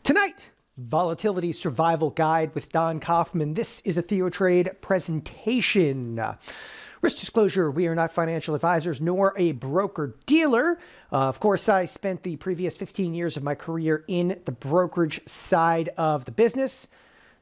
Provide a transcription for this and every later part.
Tonight, Volatility Survival Guide with Don Kaufman. This is a TheoTrade presentation. Risk disclosure, we are not financial advisors nor a broker-dealer. Of course, I spent the previous 15 years of my career in the brokerage side of the business.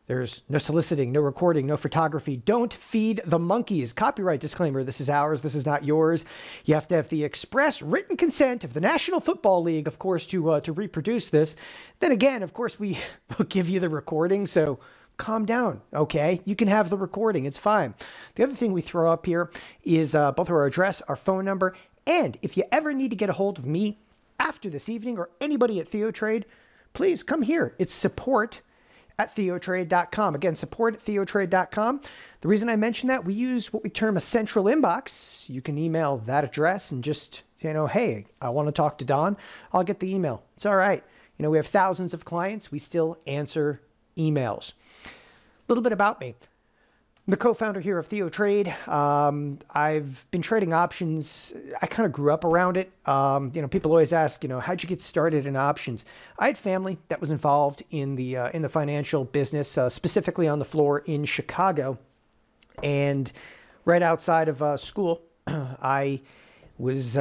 There's no soliciting, no recording, no photography. Don't feed the monkeys. Copyright disclaimer, this is ours, this is not yours. You have to have the express written consent of the National Football League, of course, to reproduce this. Then again, of course, we will give you the recording, so calm down, okay? You can have the recording, it's fine. The other thing we throw up here is both our address, our phone number, and if you ever need to get a hold of me after this evening or anybody at TheoTrade, please come here. It's support@TheoTrade.com. Again, support@TheoTrade.com. The reason I mention that, we use what we term a central inbox. You can email that address and just, hey, I want to talk to Don. I'll get the email. It's all right. We have thousands of clients. We still answer emails. A little bit about me. I'm the co-founder here of TheoTrade. I've been trading options. I kind of grew up around it. People always ask, how'd you get started in options? I had family that was involved in the financial business, specifically on the floor in Chicago. And right outside of school, I was,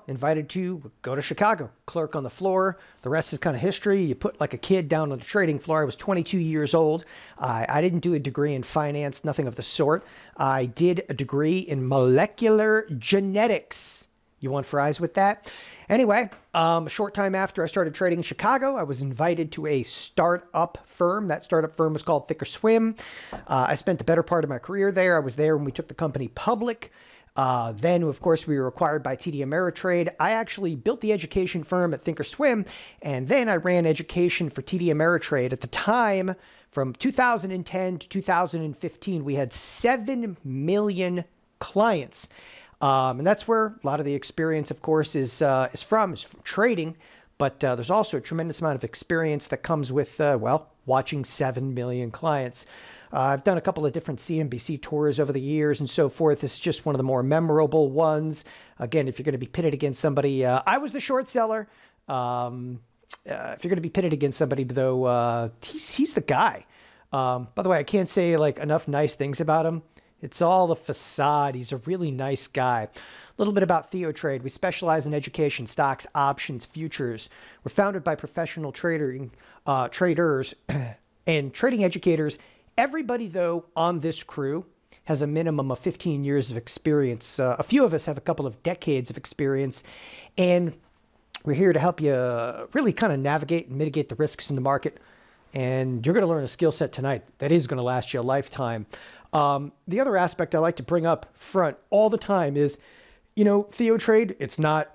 invited to go to Chicago, clerk on the floor. The rest is kind of history. You put like a kid down on the trading floor. I was 22 years old. I didn't do a degree in finance, nothing of the sort. I did a degree in molecular genetics. You want fries with that? Anyway, a short time after I started trading in Chicago, I was invited to a startup firm. That startup firm was called thinkorswim. I spent the better part of my career there. I was there when we took the company public. Then, of course, we were acquired by TD Ameritrade. I actually built the education firm at thinkorswim, and then I ran education for TD Ameritrade. At the time, from 2010 to 2015, we had 7 million clients. And that's where a lot of the experience, of course, is from trading. But there's also a tremendous amount of experience that comes with, watching 7 million clients. I've done a couple of different CNBC tours over the years and so forth. This is just one of the more memorable ones. Again, if you're going to be pitted against somebody, I was the short seller. If you're going to be pitted against somebody, though, he's the guy. By the way, I can't say enough nice things about him. It's all the facade. He's a really nice guy. A little bit about TheoTrade. We specialize in education, stocks, options, futures. We're founded by professional traders and trading educators. Everybody, though, on this crew has a minimum of 15 years of experience. A few of us have a couple of decades of experience, and we're here to help you really kind of navigate and mitigate the risks in the market. And you're going to learn a skill set tonight that is going to last you a lifetime. The other aspect I like to bring up front all the time is, TheoTrade, it's not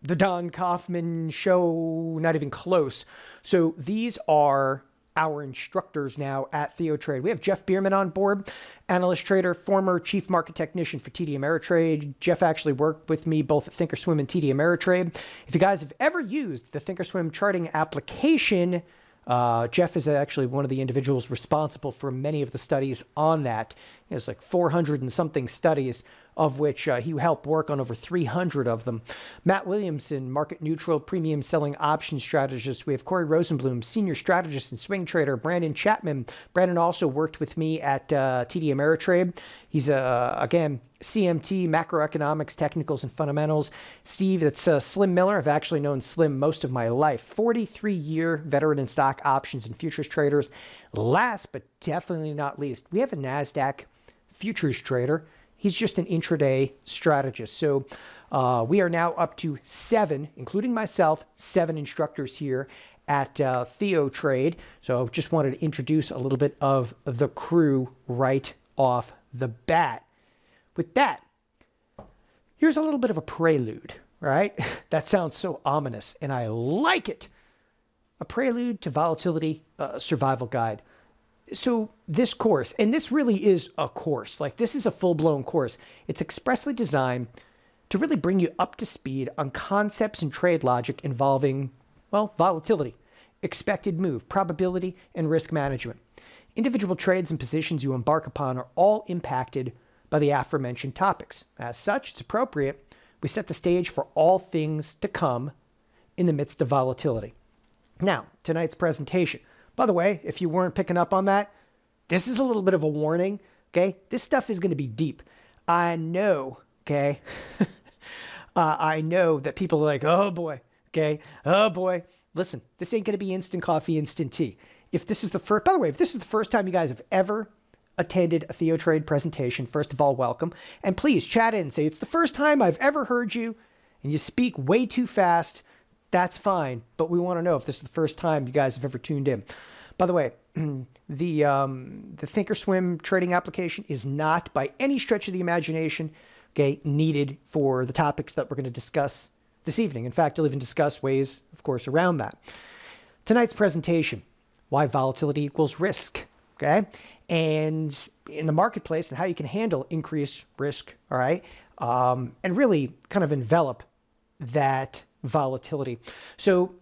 the Don Kaufman show, not even close. So these are our instructors now at TheoTrade. We have Jeff Bierman on board, analyst trader, former chief market technician for TD Ameritrade. Jeff actually worked with me both at thinkorswim and TD Ameritrade. If you guys have ever used the thinkorswim charting application, Jeff is actually one of the individuals responsible for many of the studies on that. There's 400 and something studies, of which he helped work on over 300 of them. Matt Williamson, market neutral premium selling option strategist. We have Corey Rosenblum, senior strategist and swing trader. Brandon Chapman. Brandon also worked with me at TD Ameritrade. He's again CMT, macroeconomics, technicals, and fundamentals. Steve, that's Slim Miller. I've actually known Slim most of my life. 43-year veteran in stock options and futures traders. Last but definitely not least, we have a Nasdaq futures trader. He's just an intraday strategist. So we are now up to 7, including myself, 7 instructors here at TheoTrade. So just wanted to introduce a little bit of the crew right off the bat. With that, here's a little bit of a prelude, right? That sounds so ominous, and I like it. A prelude to Volatility Survival Guide. So this course, and this really is a course, this is a full-blown course. It's expressly designed to really bring you up to speed on concepts and trade logic involving, volatility, expected move, probability, and risk management. Individual trades and positions you embark upon are all impacted by the aforementioned topics. As such, it's appropriate we set the stage for all things to come in the midst of volatility. Now, tonight's presentation. By the way, if you weren't picking up on that, this is a little bit of a warning, okay? This stuff is going to be deep. I know, okay? I know that people are like, oh boy, okay? Oh boy. Listen, this ain't going to be instant coffee, instant tea. If this is the first, by the way, if this is the first time you guys have ever attended a TheoTrade presentation, first of all, welcome. And please chat in, say, it's the first time I've ever heard you and you speak way too fast. That's fine. But we want to know if this is the first time you guys have ever tuned in. By the way, the thinkorswim trading application is not by any stretch of the imagination, okay, needed for the topics that we're going to discuss this evening. In fact, I'll even discuss ways, of course, around that. Tonight's presentation, why volatility equals risk, okay? And in the marketplace and how you can handle increased risk, all right? And really kind of envelop that volatility. So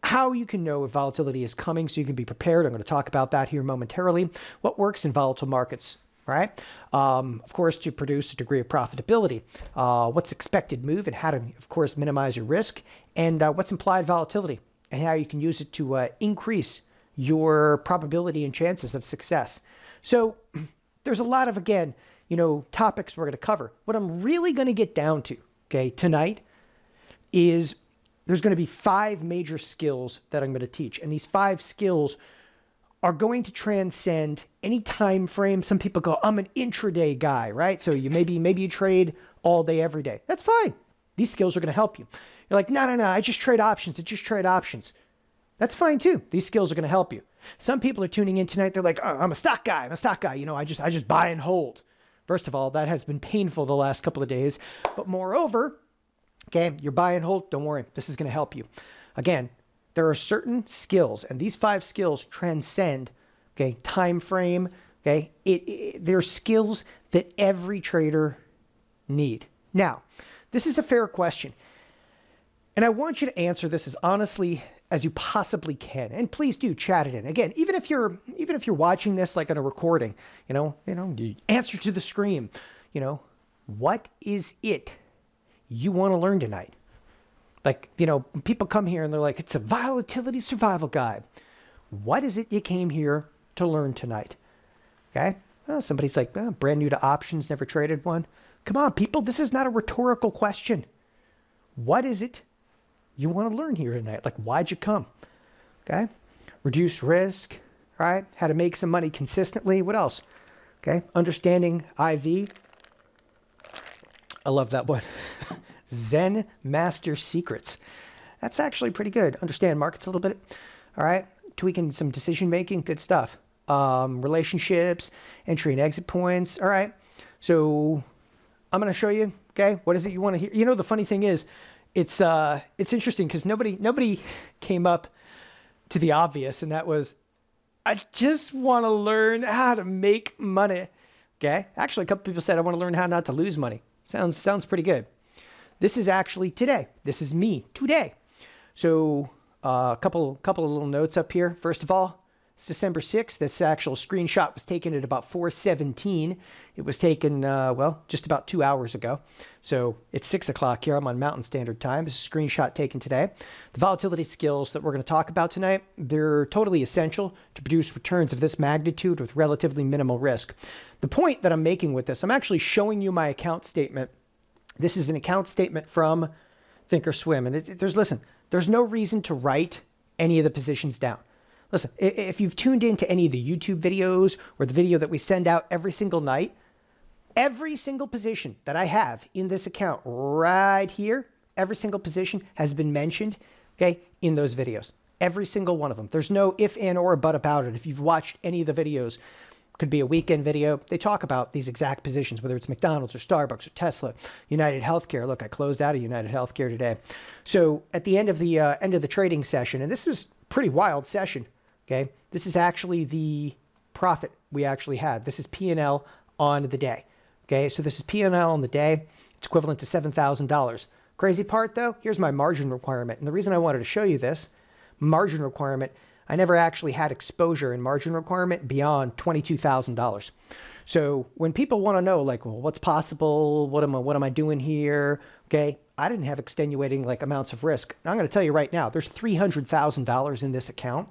how you can know if volatility is coming so you can be prepared. I'm going to talk about that here momentarily. What works in volatile markets, right? Of course, to produce a degree of profitability. What's expected move and how to, of course, minimize your risk. And what's implied volatility and how you can use it to increase your probability and chances of success. So there's a lot of, again, topics we're going to cover. What I'm really going to get down to, okay, tonight is there's going to be 5 major skills that I'm going to teach. And these 5 skills are going to transcend any time frame. Some people go, I'm an intraday guy, right? So maybe you trade all day, every day. That's fine. These skills are going to help you. You're like, no, I just trade options. That's fine too. These skills are going to help you. Some people are tuning in tonight. They're like, oh, I'm a stock guy. I just buy and hold. First of all, that has been painful the last couple of days. But moreover, okay, you're buy and hold. Don't worry. This is going to help you. Again, there are certain skills, and these 5 skills transcend, okay, time frame. Okay, they're skills that every trader need. Now, this is a fair question, and I want you to answer this as honestly as you possibly can. And please do chat it in. Again, even if you're watching this like on a recording, you answer to the screen. What is it you want to learn tonight? Like, people come here and they're like, it's a volatility survival guide. What is it you came here to learn tonight? Okay. Well, somebody's like, brand new to options, never traded one. Come on, people. This is not a rhetorical question. What is it you want to learn here tonight? Like, why'd you come? Okay. Reduce risk, right? How to make some money consistently. What else? Okay. Understanding IV. I love that one. Zen Master Secrets. That's actually pretty good. Understand markets a little bit. All right. Tweaking some decision making. Good stuff. Relationships, entry and exit points. All right. So I'm going to show you. Okay. What is it you want to hear? The funny thing is, it's interesting because nobody came up to the obvious, and that was, I just want to learn how to make money. Okay. Actually, a couple people said I want to learn how not to lose money. Sounds pretty good. This is actually today. This is me today. So a couple of little notes up here. First of all, it's December 6th. This actual screenshot was taken at about 4:17. It was taken, just about 2 hours ago. So it's 6 o'clock here. I'm on Mountain Standard Time. This is a screenshot taken today. The volatility skills that we're going to talk about tonight, they're totally essential to produce returns of this magnitude with relatively minimal risk. The point that I'm making with this, I'm actually showing you my account statement. This is an account statement from thinkorswim. And there's no reason to write any of the positions down. Listen, if you've tuned into any of the YouTube videos or the video that we send out every single night, every single position that I have in this account right here, every single position has been mentioned, okay, in those videos. Every single one of them. There's no if, and, or but about it. If you've watched any of the videos, could be a weekend video, they talk about these exact positions, whether it's McDonald's or Starbucks or Tesla, United Healthcare. Look, I closed out of United Healthcare today. So at the end of the trading session, and this is a pretty wild session, okay? This is actually the profit we actually had. This is P&L on the day, okay? So this is P&L on the day. It's equivalent to $7,000. Crazy part, though, here's my margin requirement. And the reason I wanted to show you this, margin requirement, I never actually had exposure in margin requirement beyond $22,000. So when people want to know, like, well, what's possible? What am I doing here? Okay, I didn't have extenuating like amounts of risk. I'm going to tell you right now, there's $300,000 in this account,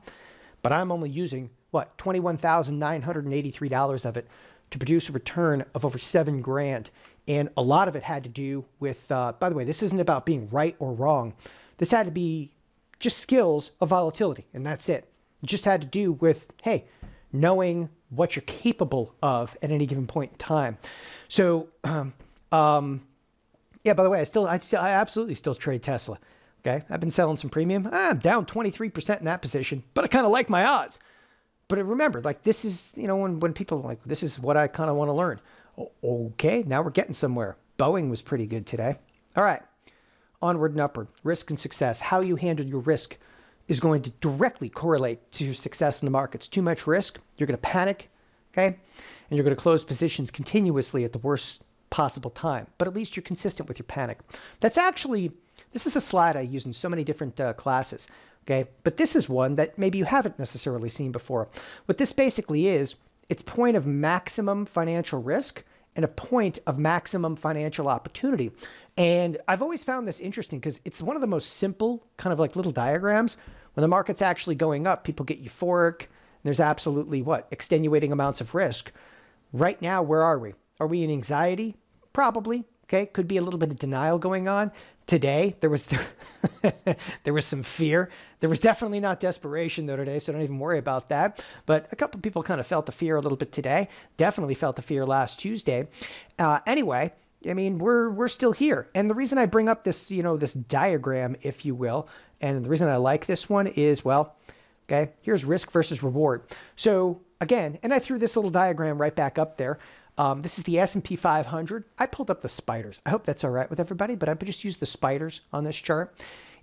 but I'm only using what, $21,983 of it to produce a return of over $7,000. And a lot of it had to do with, by the way, this isn't about being right or wrong. This had to be just skills of volatility, and that's it. It just had to do with, hey, knowing what you're capable of at any given point in time. So, yeah, by the way, I absolutely still trade Tesla. Okay, I've been selling some premium. I'm down 23% in that position, but I kind of like my odds. But remember, like this is, when people are like, this is what I kind of want to learn. Okay, now we're getting somewhere. Boeing was pretty good today. All right, onward and upward. Risk and success. How you handle your risk is going to directly correlate to your success in the markets. Too much risk, you're going to panic, okay? And you're going to close positions continuously at the worst possible time. But at least you're consistent with your panic. This is a slide I use in so many different classes, okay? But this is one that maybe you haven't necessarily seen before. What this basically is, it's point of maximum financial risk and a point of maximum financial opportunity. And I've always found this interesting because it's one of the most simple kind of like little diagrams. When the market's actually going up, people get euphoric. And there's absolutely extenuating amounts of risk. Right now, where are we? Are we in anxiety? Probably. Okay, could be a little bit of denial going on. Today, there was some fear. There was definitely not desperation though today, so don't even worry about that. But a couple of people kind of felt the fear a little bit today. Definitely felt the fear last Tuesday. Anyway, I mean, we're still here. And the reason I bring up this, this diagram, if you will, and the reason I like this one is, okay, here's risk versus reward. So again, and I threw this little diagram right back up there. This is the S&P 500. I pulled up the spiders. I hope that's all right with everybody, but I just use the spiders on this chart.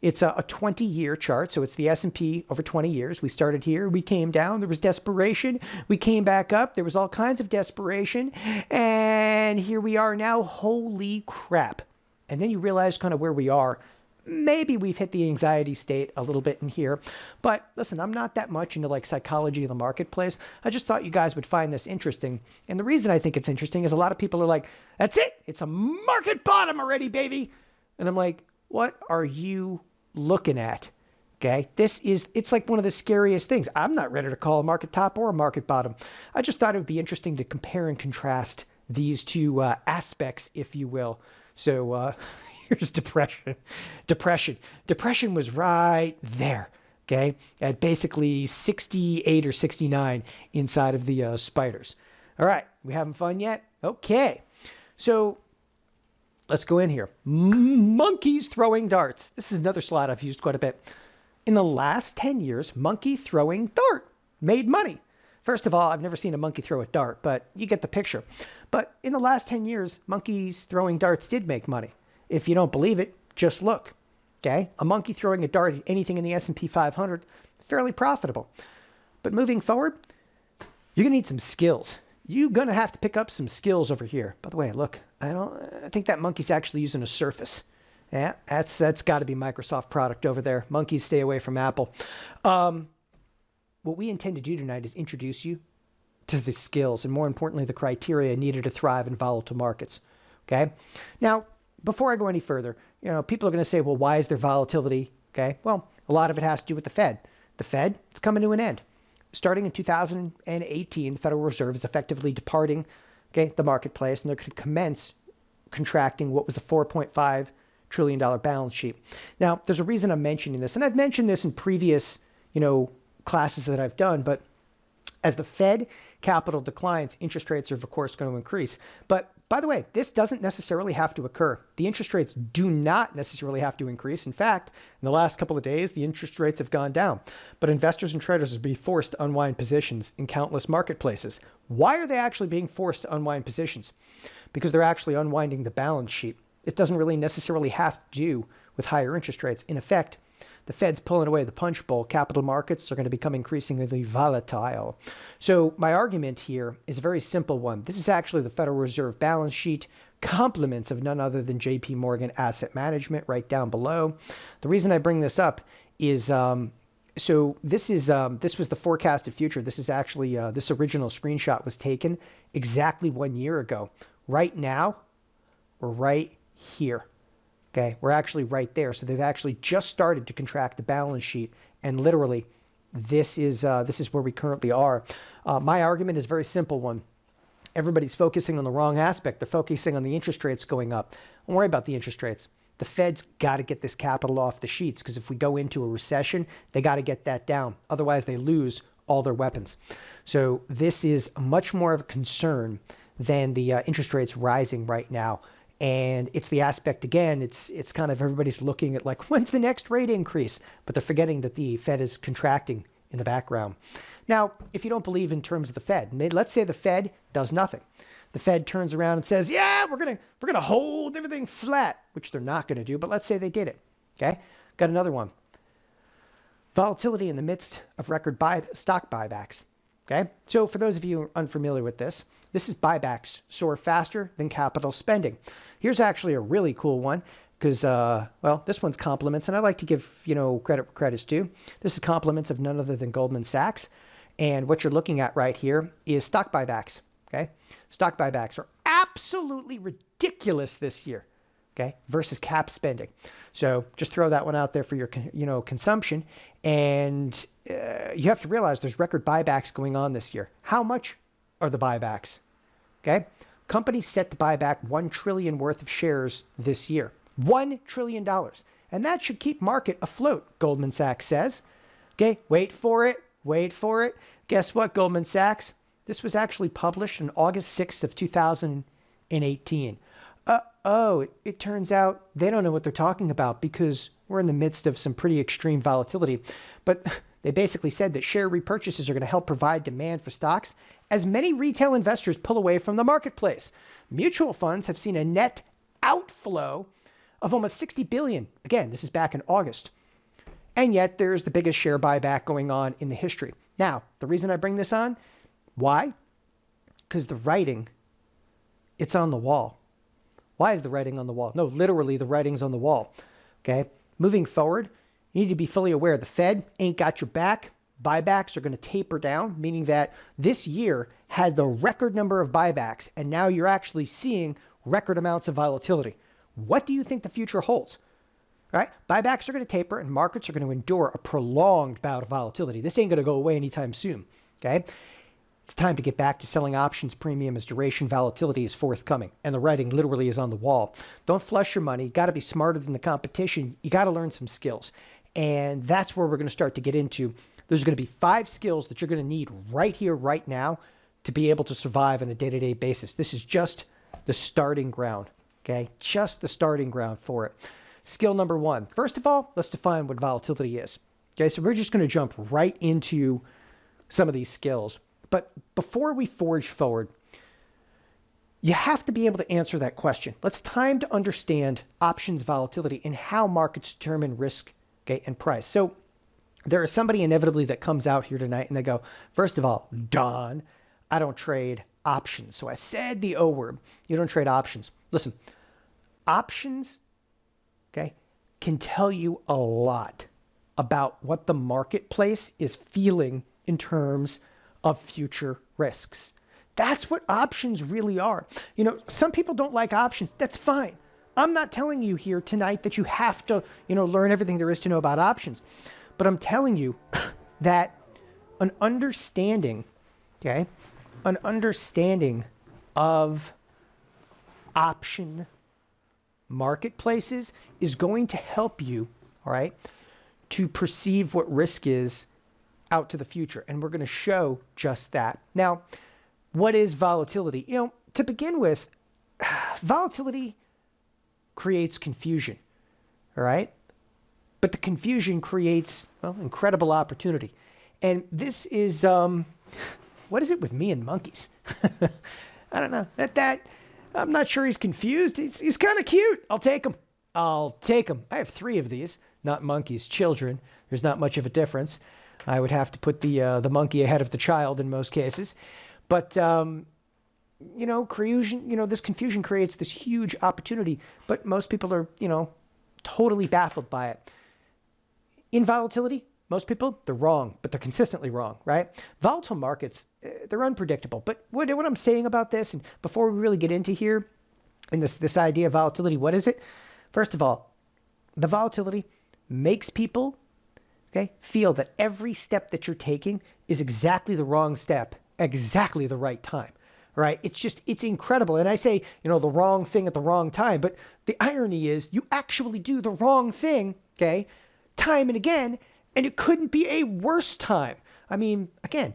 It's a 20-year chart, so it's the S&P over 20 years. We started here. We came down. There was desperation. We came back up. There was all kinds of desperation. And here we are now. Holy crap. And then you realize kind of where we are. Maybe we've hit the anxiety state a little bit in here. But listen, I'm not that much into like psychology of the marketplace. I just thought you guys would find this interesting. And the reason I think it's interesting is a lot of people are like, that's it. It's a market bottom already, baby. And I'm like, what are you looking at? Okay, it's like one of the scariest things. I'm not ready to call a market top or a market bottom. I just thought it would be interesting to compare and contrast these two aspects, if you will. So, here's depression. Depression was right there, okay, at basically 68 or 69 inside of the spiders. All right, we having fun yet? Okay, so let's go in here. Monkeys throwing darts. This is another slide I've used quite a bit. In the last 10 years, monkey throwing dart made money. First of all, I've never seen a monkey throw a dart, but you get the picture. But in the last 10 years, monkeys throwing darts did make money. If you don't believe it, just look. Okay, a monkey throwing a dart at anything in the S&P 500, fairly profitable. But moving forward, you're gonna need some skills. You're gonna have to pick up some skills over here. By the way, look, I think that monkey's actually using a Surface. Yeah, that's got to be Microsoft product over there. Monkeys, stay away from Apple. What we intend to do tonight is introduce you to the skills and, more importantly, the criteria needed to thrive in volatile markets. Okay, now, before I go any further, people are going to say, well, why is there volatility? Okay, well, a lot of it has to do with the Fed. The Fed, it's coming to an end. Starting in 2018, the Federal Reserve is effectively departing, the marketplace, and they're going to commence contracting what was a $4.5 trillion balance sheet. Now, there's a reason I'm mentioning this, and I've mentioned this in previous, classes that I've done, but as the Fed capital declines, interest rates are, of course, going to increase. But by the way, this doesn't necessarily have to occur. The interest rates do not necessarily have to increase. In fact, in the last couple of days, the interest rates have gone down. But investors and traders will be forced to unwind positions in countless marketplaces. Why are they actually being forced to unwind positions? Because they're actually unwinding the balance sheet. It doesn't really necessarily have to do with higher interest rates. In effect, the Fed's pulling away the punch bowl. Capital markets are going to become increasingly volatile. So my argument here is a very simple one. This is actually the Federal Reserve balance sheet, compliments of none other than JP Morgan Asset Management right down below. The reason I bring this up is so this was the forecasted future. This is actually this original screenshot was taken exactly 1 year ago. Right now, we're right here. Okay, we're actually right there. So they've actually just started to contract the balance sheet, and literally, this is where we currently are. My argument is a very simple one. Everybody's focusing on the wrong aspect. They're focusing on the interest rates going up. Don't worry about the interest rates. The Fed's got to get this capital off the sheets, because if we go into a recession, they got to get that down. Otherwise, they lose all their weapons. So this is much more of a concern than the interest rates rising right now. And it's the aspect, again, it's kind of everybody's looking at like, when's the next rate increase? But they're forgetting that the Fed is contracting in the background. Now, if you don't believe in terms of the Fed, let's say the Fed does nothing. The Fed turns around and says, yeah, we're gonna hold everything flat, which they're not going to do. But let's say they did it. Okay, got another one. Volatility in the midst of record stock buybacks. Okay, so for those of you unfamiliar with this, this is buybacks soar faster than capital spending. Here's actually a really cool one because, well, this one's compliments, and I like to give, credit where credit's due. This is compliments of none other than Goldman Sachs. And what you're looking at right here is stock buybacks. Okay, stock buybacks are absolutely ridiculous this year. Okay, versus cap spending. So just throw that one out there for your, consumption. And you have to realize there's record buybacks going on this year. How much are the buybacks? Okay, companies set to buy back $1 trillion worth of shares this year. $1 trillion. And that should keep market afloat, Goldman Sachs says. Okay, wait for it. Guess what, Goldman Sachs? This was actually published on August 6th of 2018. It turns out they don't know what they're talking about because we're in the midst of some pretty extreme volatility. But they basically said that share repurchases are going to help provide demand for stocks as many retail investors pull away from the marketplace. Mutual funds have seen a net outflow of almost $60 billion. Again, this is back in August. And yet there's the biggest share buyback going on in the history. Now, the reason I bring this on, why? Because the writing, it's on the wall. Why is the writing on the wall? No, literally the writing's on the wall. Okay. Moving forward, you need to be fully aware the Fed ain't got your back. Buybacks are going to taper down, meaning that this year had the record number of buybacks, and now you're actually seeing record amounts of volatility. What do you think the future holds? Right? Buybacks are going to taper, and markets are going to endure a prolonged bout of volatility. This ain't going to go away anytime soon. Okay. It's time to get back to selling options premium as duration volatility is forthcoming. And the writing literally is on the wall. Don't flush your money. You got to be smarter than the competition. You got to learn some skills. And that's where we're going to start to get into. There's going to be 5 skills that you're going to need right here, right now, to be able to survive on a day-to-day basis. This is just the starting ground. Okay? Just the starting ground for it. Skill number 1. First of all, let's define what volatility is. Okay? So we're just going to jump right into some of these skills. But before we forge forward, you have to be able to answer that question. It's time to understand options volatility and how markets determine risk, okay, and price. So there is somebody inevitably that comes out here tonight and they go, first of all, Don, I don't trade options. So I said the O word. You don't trade options. Listen, options, okay, can tell you a lot about what the marketplace is feeling in terms of future risks. That's what options really are. Some people don't like options. That's fine. I'm not telling you here tonight that you have to, learn everything there is to know about options. But I'm telling you that an understanding of option marketplaces is going to help you, all right, to perceive what risk is out to the future. And we're going to show just that. Now, what is volatility? To begin with, volatility creates confusion. All right. But the confusion creates, well, incredible opportunity. And this is, what is it with me and monkeys? I don't know. I'm not sure he's confused. He's kind of cute. I'll take him. I have 3 of these, not monkeys, children. There's not much of a difference. I would have to put the monkey ahead of the child in most cases. But, confusion, this confusion creates this huge opportunity, but most people are, totally baffled by it. In volatility, most people, they're wrong, but they're consistently wrong, right? Volatile markets, they're unpredictable. But what I'm saying about this, and before we really get into here, and this idea of volatility, what is it? First of all, the volatility makes people, okay, feel that every step that you're taking is exactly the wrong step, exactly the right time, right? It's incredible. And I say, the wrong thing at the wrong time. But the irony is you actually do the wrong thing, okay, time and again, and it couldn't be a worse time. I mean, again,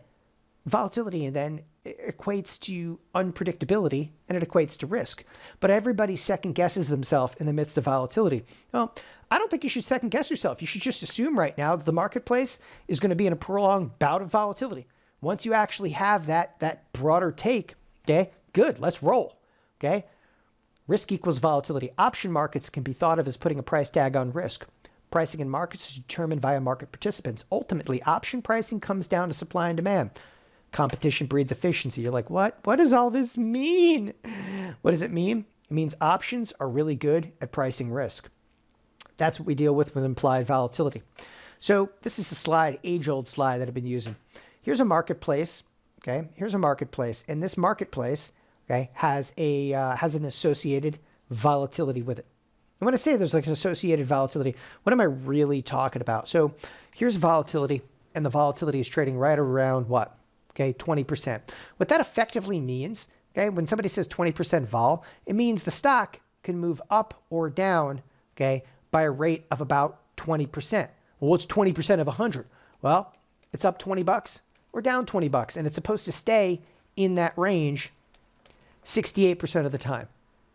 volatility and then equates to unpredictability and it equates to risk. But everybody second guesses themselves in the midst of volatility. Well, I don't think you should second guess yourself. You should just assume right now that the marketplace is going to be in a prolonged bout of volatility. Once you actually have that broader take, okay, good, let's roll. Okay. Risk equals volatility. Option markets can be thought of as putting a price tag on risk. Pricing in markets is determined via market participants. Ultimately, option pricing comes down to supply and demand. Competition breeds efficiency. You're like, what? What does all this mean? What does it mean? It means options are really good at pricing risk. That's what we deal with implied volatility. So this is a slide, age-old slide that I've been using. Here's a marketplace. Okay, here's a marketplace, and this marketplace, okay, has an associated volatility with it. And when I say there's like an associated volatility, what am I really talking about? So here's volatility, and the volatility is trading right around what? Okay, 20%. What that effectively means, okay, when somebody says 20% vol, it means the stock can move up or down, okay, by a rate of about 20%. Well, what's 20% of 100? Well, it's up $20 or down $20, and it's supposed to stay in that range 68% of the time.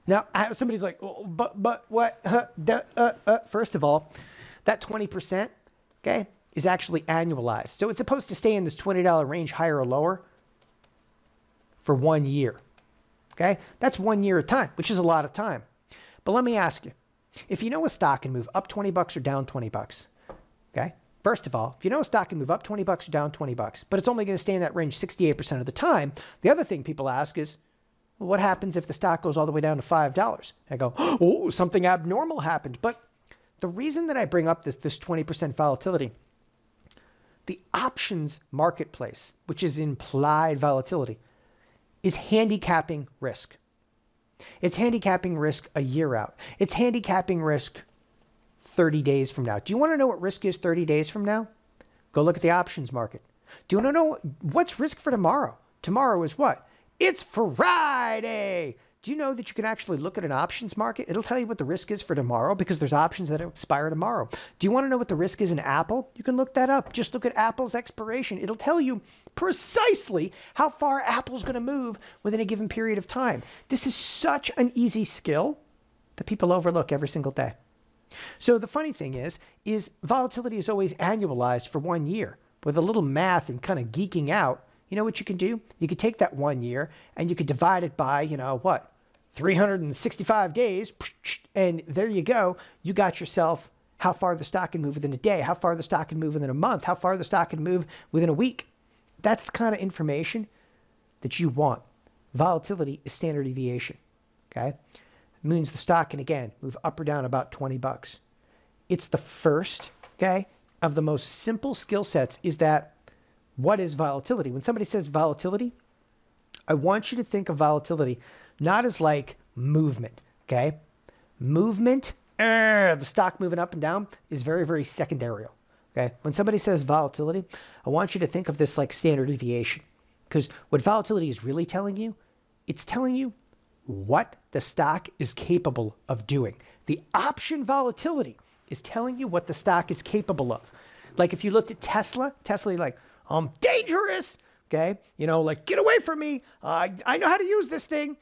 Now, somebody's like, well, but what? First of all, that 20%, okay, is actually annualized. So it's supposed to stay in this $20 range higher or lower for 1 year. Okay, that's 1 year at a time, which is a lot of time. But let me ask you, if you know a stock can move up $20 or down $20, okay, first of all, if you know a stock can move up $20 or down $20, but it's only going to stay in that range 68% of the time, the other thing people ask is, well, what happens if the stock goes all the way down to $5? I go, oh, something abnormal happened. But the reason that I bring up this 20% volatility, the options marketplace, which is implied volatility, is handicapping risk. It's handicapping risk a year out. It's handicapping risk 30 days from now. Do you want to know what risk is 30 days from now? Go look at the options market. Do you want to know what's risk for tomorrow? Tomorrow is what? It's Friday. Do you know that you can actually look at an options market? It'll tell you what the risk is for tomorrow because there's options that expire tomorrow. Do you want to know what the risk is in Apple? You can look that up. Just look at Apple's expiration. It'll tell you precisely how far Apple's going to move within a given period of time. This is such an easy skill that people overlook every single day. So the funny thing is volatility is always annualized for 1 year. With a little math and kind of geeking out, you know what you can do? You could take that 1 year and you could divide it by, 365 days, and there you go. You got yourself how far the stock can move within a day, how far the stock can move within a month, how far the stock can move within a week. That's the kind of information that you want. Volatility is standard deviation, okay? It means the stock can, again, move up or down about $20. It's the first, okay, of the most simple skill sets is that what is volatility? When somebody says volatility, I want you to think of volatility not as like movement, okay? Movement, the stock moving up and down is very, very secondary, okay? When somebody says volatility, I want you to think of this like standard deviation because what volatility is really telling you, it's telling you what the stock is capable of doing. The option volatility is telling you what the stock is capable of. Like if you looked at Tesla, you're like, I'm dangerous, okay? Like get away from me. I know how to use this thing.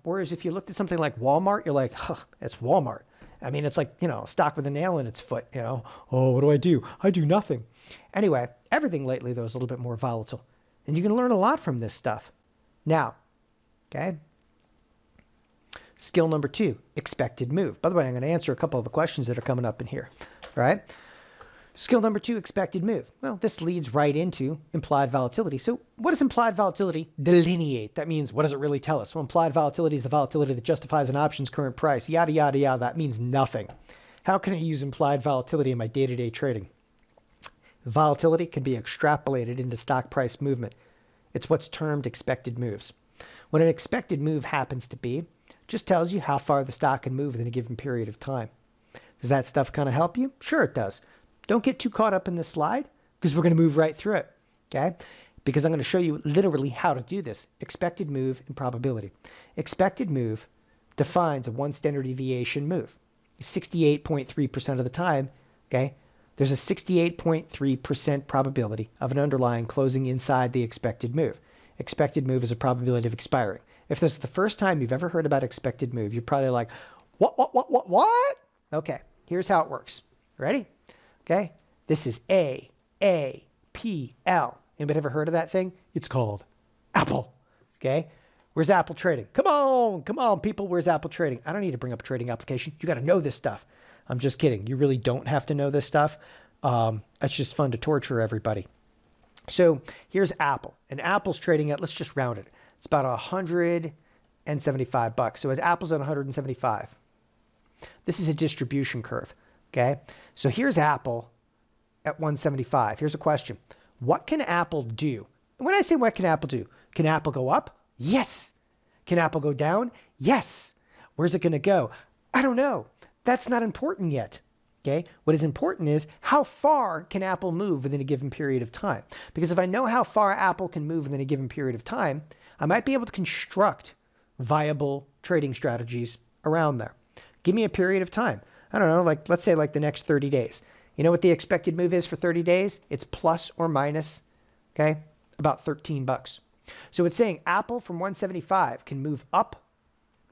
Whereas if you looked at something like Walmart, you're like, it's Walmart. I mean, it's like, a stock with a nail in its foot, Oh, what do? I do nothing. Anyway, everything lately, though, is a little bit more volatile. And you can learn a lot from this stuff. Now, okay? Skill number 2, expected move. By the way, I'm going to answer a couple of the questions that are coming up in here, all right? Skill number 2, expected move. Well, this leads right into implied volatility. So what does implied volatility delineate? That means, what does it really tell us? Well, implied volatility is the volatility that justifies an option's current price. Yada, yada, yada. That means nothing. How can I use implied volatility in my day-to-day trading? Volatility can be extrapolated into stock price movement. It's what's termed expected moves. What an expected move happens to be Just tells you how far the stock can move within a given period of time. Does that stuff kind of help you? Sure it does. Don't get too caught up in this slide because we're going to move right through it, okay? Because I'm going to show you literally how to do this. Expected move and probability. Expected move defines a one standard deviation move. 68.3% of the time, okay, there's a 68.3% probability of an underlying closing inside the expected move. Expected move is a probability of expiring. If this is the first time you've ever heard about expected move, you're probably like, what? Okay, here's how it works. Ready? Okay, this is AAPL. Anybody ever heard of that thing? It's called Apple. Okay, where's Apple trading? Come on, people, where's Apple trading? I don't need to bring up a trading application. You got to know this stuff. I'm just kidding. You really don't have to know this stuff. It's just fun to torture everybody. So here's Apple, and Apple's trading at, let's just round it. It's about $175. So as Apple's at 175. This is a distribution curve. Okay, so here's Apple at 175. Here's a question. What can Apple do? When I say what can Apple do, can Apple go up? Yes. Can Apple go down? Yes. Where's it going to go? I don't know. That's not important yet. Okay. What is important is how far can Apple move within a given period of time? Because if I know how far Apple can move within a given period of time, I might be able to construct viable trading strategies around there. Give me a period of time. I don't know, like let's say like the next 30 days. You know what the expected move is for 30 days? It's plus or minus, okay, about $13. So it's saying Apple from 175 can move up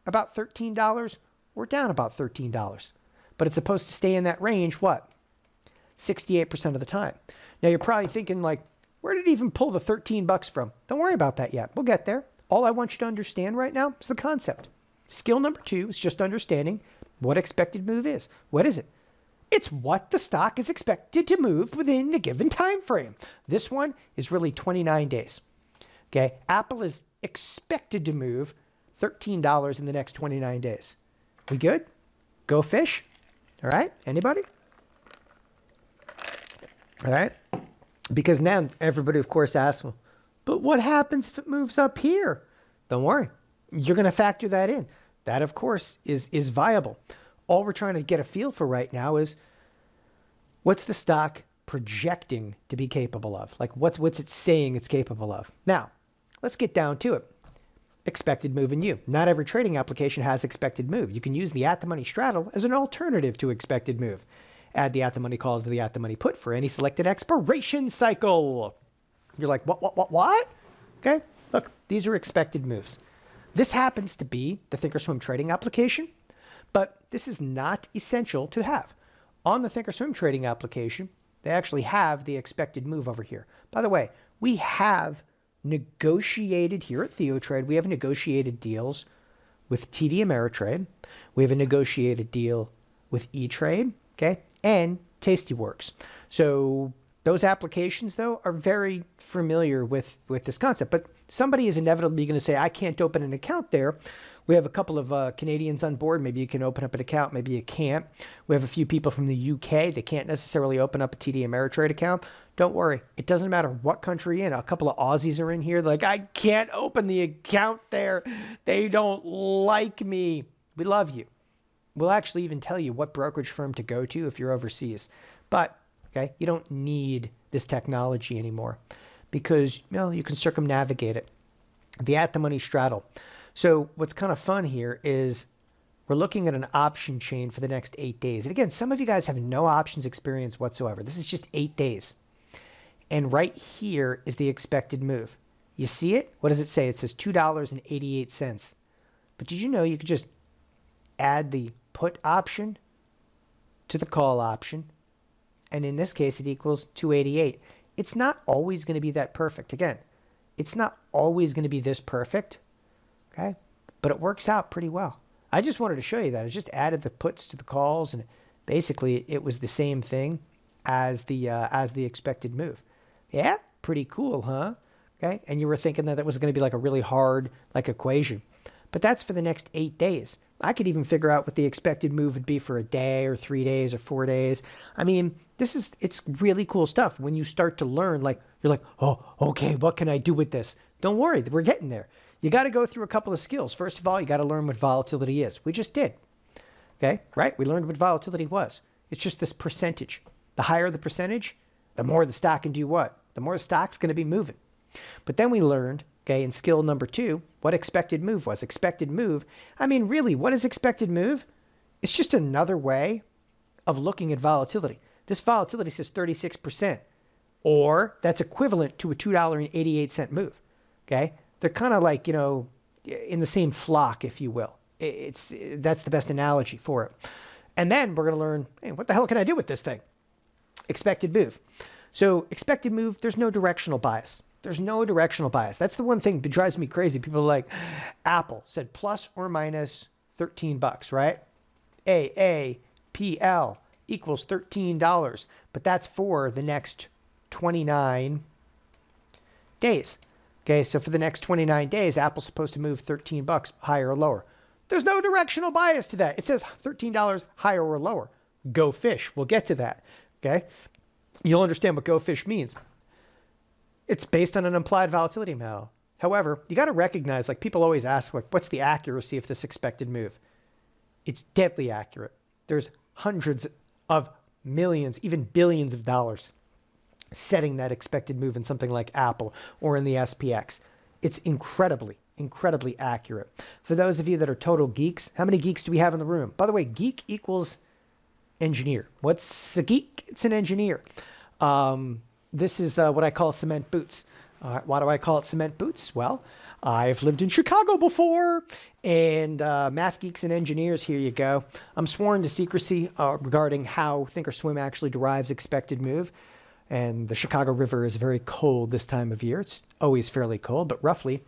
about $13 or down about $13. But it's supposed to stay in that range, what? 68% of the time. Now you're probably thinking like, where did it even pull the $13 from? Don't worry about that yet. We'll get there. All I want you to understand right now is the concept. Skill number 2 is just understanding what expected move is. What is it? It's what the stock is expected to move within a given time frame. This one is really 29 days. Okay, Apple is expected to move $13 in the next 29 days. We good? Go fish? All right, anybody? All right, because now everybody, of course, asks, well, but what happens if it moves up here? Don't worry, you're going to factor that in. That, of course, is viable. All we're trying to get a feel for right now is what's the stock projecting to be capable of? Like what's it saying it's capable of? Now, let's get down to it. Expected move in U. Not every trading application has expected move. You can use the at-the-money straddle as an alternative to expected move. Add the at-the-money call to the at-the-money put for any selected expiration cycle. You're like, what? Okay, look, these are expected moves. This happens to be the thinkorswim trading application, but this is not essential to have. On the thinkorswim trading application, they actually have the expected move over here. By the way, we have negotiated here at TheoTrade, we have negotiated deals with TD Ameritrade. We have a negotiated deal with E-Trade, okay, and Tastyworks. So those applications, though, are very familiar with this concept. But somebody is inevitably going to say, I can't open an account there. We have a couple of Canadians on board. Maybe you can open up an account. Maybe you can't. We have a few people from the UK. They can't necessarily open up a TD Ameritrade account. Don't worry. It doesn't matter what country you're in. A couple of Aussies are in here. They're like, I can't open the account there. They don't like me. We love you. We'll actually even tell you what brokerage firm to go to if you're overseas. But, okay, you don't need this technology anymore because, well, you can circumnavigate it. The at-the-money straddle. So what's kind of fun here is we're looking at an option chain for the next 8 days. And again, some of you guys have no options experience whatsoever. This is just 8 days. And right here is the expected move. You see it? What does it say? It says $2.88. But did you know you could just add the put option to the call option? And in this case, it equals 288. It's not always going to be that perfect. Again, it's not always going to be this perfect. Okay, but it works out pretty well. I just wanted to show you that. I just added the puts to the calls, and basically it was the same thing as the expected move. Yeah, pretty cool, huh? Okay, and you were thinking that was going to be like a really hard like equation, but that's for the next 8 days. I could even figure out what the expected move would be for a day or 3 days or 4 days. I mean, it's really cool stuff. When you start to learn, like, you're like, oh, okay, what can I do with this? Don't worry, we're getting there. You got to go through a couple of skills. First of all, you got to learn what volatility is. We just did. Okay, right? We learned what volatility was. It's just this percentage. The higher the percentage, the more the stock can do what? The more the stock's going to be moving. But then we learned, okay, in skill number 2, what expected move was. Expected move, I mean, really, what is expected move? It's just another way of looking at volatility. This volatility says 36%, or that's equivalent to a $2.88 move, okay? They're kind of like, in the same flock, if you will. That's the best analogy for it. And then we're going to learn, hey, what the hell can I do with this thing? Expected move. So expected move, there's no directional bias. There's no directional bias. That's the one thing that drives me crazy. People are like, Apple said plus or minus $13, right? AAPL equals $13, but that's for the next 29 days. Okay, so for the next 29 days, Apple's supposed to move $13 higher or lower. There's no directional bias to that. It says $13 higher or lower. Go fish. We'll get to that. Okay, you'll understand what go fish means. It's based on an implied volatility model. However, you got to recognize, like people always ask, like, what's the accuracy of this expected move? It's deadly accurate. There's hundreds of millions, even billions of dollars setting that expected move in something like Apple or in the SPX. It's incredibly accurate. For those of you that are total geeks, how many geeks do we have in the room? By the way, geek equals engineer. What's a geek? It's an engineer. This is what I call cement boots. Why do I call it cement boots? Well, I've lived in Chicago before, and math geeks and engineers, here you go. I'm sworn to secrecy regarding how thinkorswim actually derives expected move. And the Chicago River is very cold this time of year. It's always fairly cold, but roughly,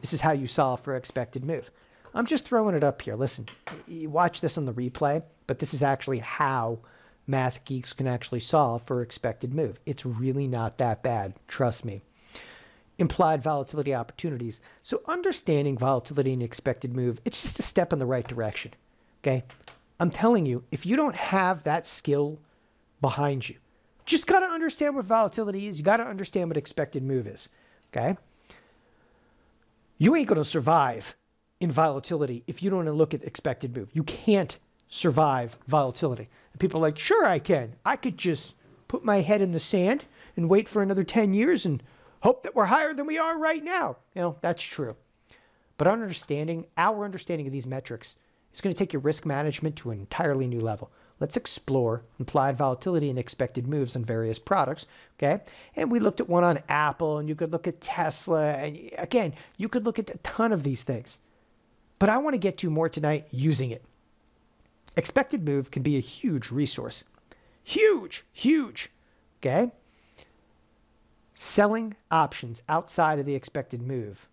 this is how you solve for expected move. I'm just throwing it up here. Listen, you watch this on the replay, but this is actually how math geeks can actually solve for expected move. It's really not that bad. Trust me. Implied volatility opportunities. So understanding volatility and expected move, it's just a step in the right direction. Okay? I'm telling you, if you don't have that skill behind you, just got to understand what volatility is. You got to understand what expected move is. Okay? You ain't going to survive in volatility if you don't look at expected move. You can't survive volatility. And people are like, sure I can. I could just put my head in the sand and wait for another 10 years and hope that we're higher than we are right now. That's true. But our understanding of these metrics is going to take your risk management to an entirely new level. Let's explore implied volatility and expected moves on various products, okay? And we looked at one on Apple, and you could look at Tesla, and again, you could look at a ton of these things. But I want to get to more tonight using it. Expected move can be a huge resource. Huge, okay? Selling options outside of the expected move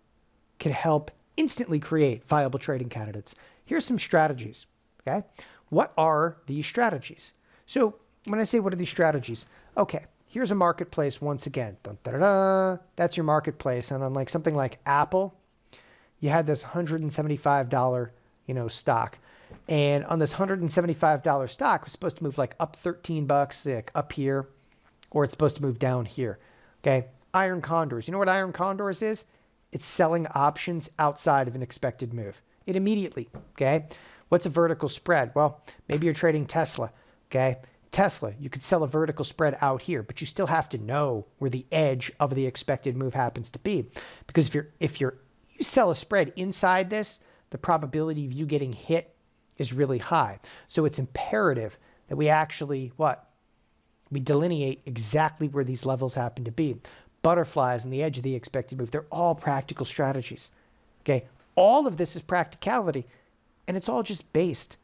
can help instantly create viable trading candidates. Here's some strategies, okay? What are these strategies? So when I say what are these strategies, okay, here's a marketplace once again. Dun, da, da, da. That's your marketplace. And on something like Apple, you had this $175, stock. And on this $175 stock, it's supposed to move up $13, like up here, or it's supposed to move down here. Okay, iron condors. You know what iron condors is? It's selling options outside of an expected move. It immediately, okay? What's a vertical spread? Well, maybe you're trading Tesla, okay? Tesla, you could sell a vertical spread out here, but you still have to know where the edge of the expected move happens to be. Because if you sell a spread inside this, the probability of you getting hit is really high. So it's imperative that we actually, we delineate exactly where these levels happen to be. Butterflies on the edge of the expected move, they're all practical strategies, okay? All of this is practicality. And it's all just based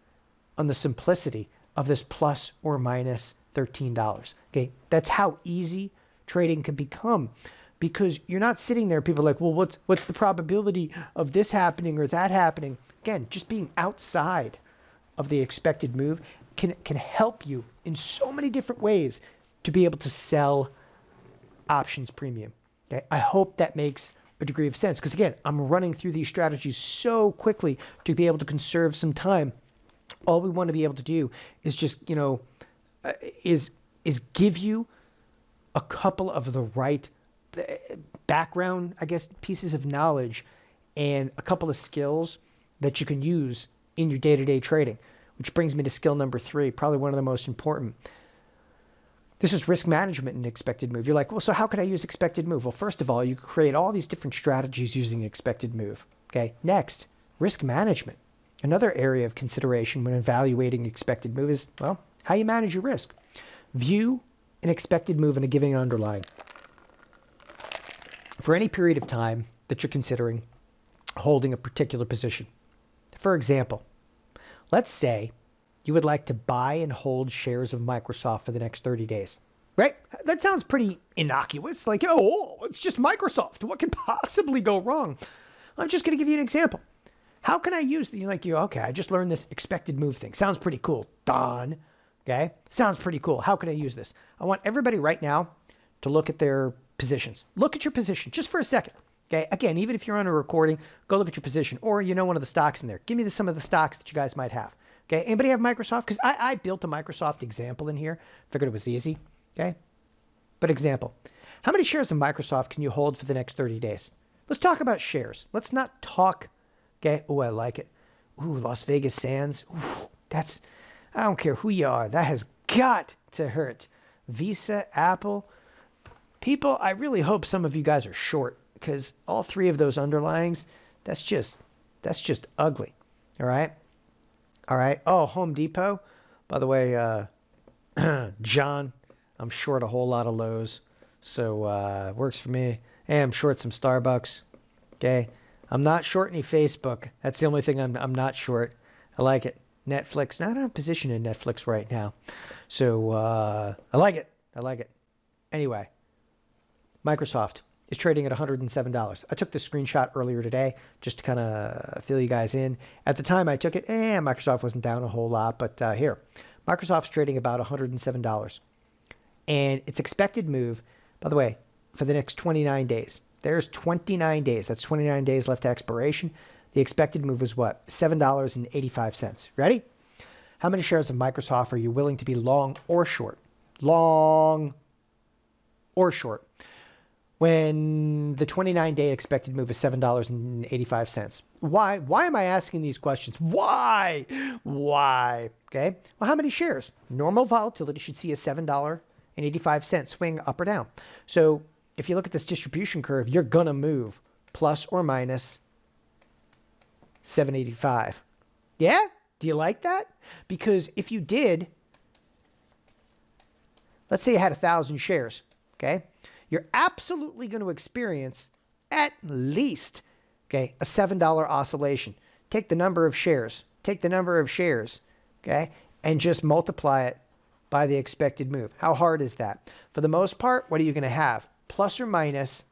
on the simplicity of this plus or minus $13. Okay, that's how easy trading can become, because you're not sitting there. People are like, well, what's the probability of this happening or that happening? Again, just being outside of the expected move can help you in so many different ways to be able to sell options premium. Okay, I hope that makes a degree of sense. Because again, I'm running through these strategies so quickly to be able to conserve some time. All we want to be able to do is just, is give you a couple of the right background, I guess, pieces of knowledge and a couple of skills that you can use in your day-to-day trading, which brings me to skill number 3, probably one of the most important. This is risk management and expected move. You're like, well, so how could I use expected move? Well, first of all, you create all these different strategies using expected move. Okay. Next, risk management. Another area of consideration when evaluating expected move is, well, how you manage your risk. View an expected move in a given underlying for any period of time that you're considering holding a particular position. For example, let's say you would like to buy and hold shares of Microsoft for the next 30 days, right? That sounds pretty innocuous. Like, oh, it's just Microsoft. What could possibly go wrong? I'm just going to give you an example. How can I use okay, I just learned this expected move thing. Sounds pretty cool. Don. Okay. Sounds pretty cool. How can I use this? I want everybody right now to look at their positions. Look at your position just for a second. Okay. Again, even if you're on a recording, go look at your position or one of the stocks in there. Give me some of the stocks that you guys might have. Okay. Anybody have Microsoft? Because I built a Microsoft example in here. Figured it was easy. Okay. But example, how many shares of Microsoft can you hold for the next 30 days? Let's talk about shares. Let's not talk. Okay. Oh, I like it. Ooh, Las Vegas Sands. Ooh, I don't care who you are. That has got to hurt. Visa, Apple. People, I really hope some of you guys are short because all 3 of those underlyings, that's just ugly. All right. All right. Oh, Home Depot. By the way, John, I'm short a whole lot of Lowe's. So works for me. Hey, I'm short some Starbucks. Okay. I'm not short any Facebook. That's the only thing I'm not short. I like it. Netflix. Not in a position in Netflix right now. So I like it. I like it. Anyway, Microsoft is trading at $107. I took this screenshot earlier today just to kind of fill you guys in. At the time I took it, Microsoft wasn't down a whole lot, but here, Microsoft's trading about $107. And its expected move, by the way, for the next 29 days. There's 29 days. That's 29 days left to expiration. The expected move is what? $7.85. Ready? How many shares of Microsoft are you willing to be long or short? Long or short. When the 29-day expected move is $7.85. Why? Why am I asking these questions? Why? Okay. Well, how many shares? Normal volatility should see a $7.85 swing up or down. So if you look at this distribution curve, you're going to move plus or minus 785. Yeah? Do you like that? Because if you did, let's say you had 1,000 shares, okay? You're absolutely going to experience at least, okay, a $7 oscillation. Take the number of shares, okay, and just multiply it by the expected move. How hard is that? For the most part, what are you going to have? Plus or minus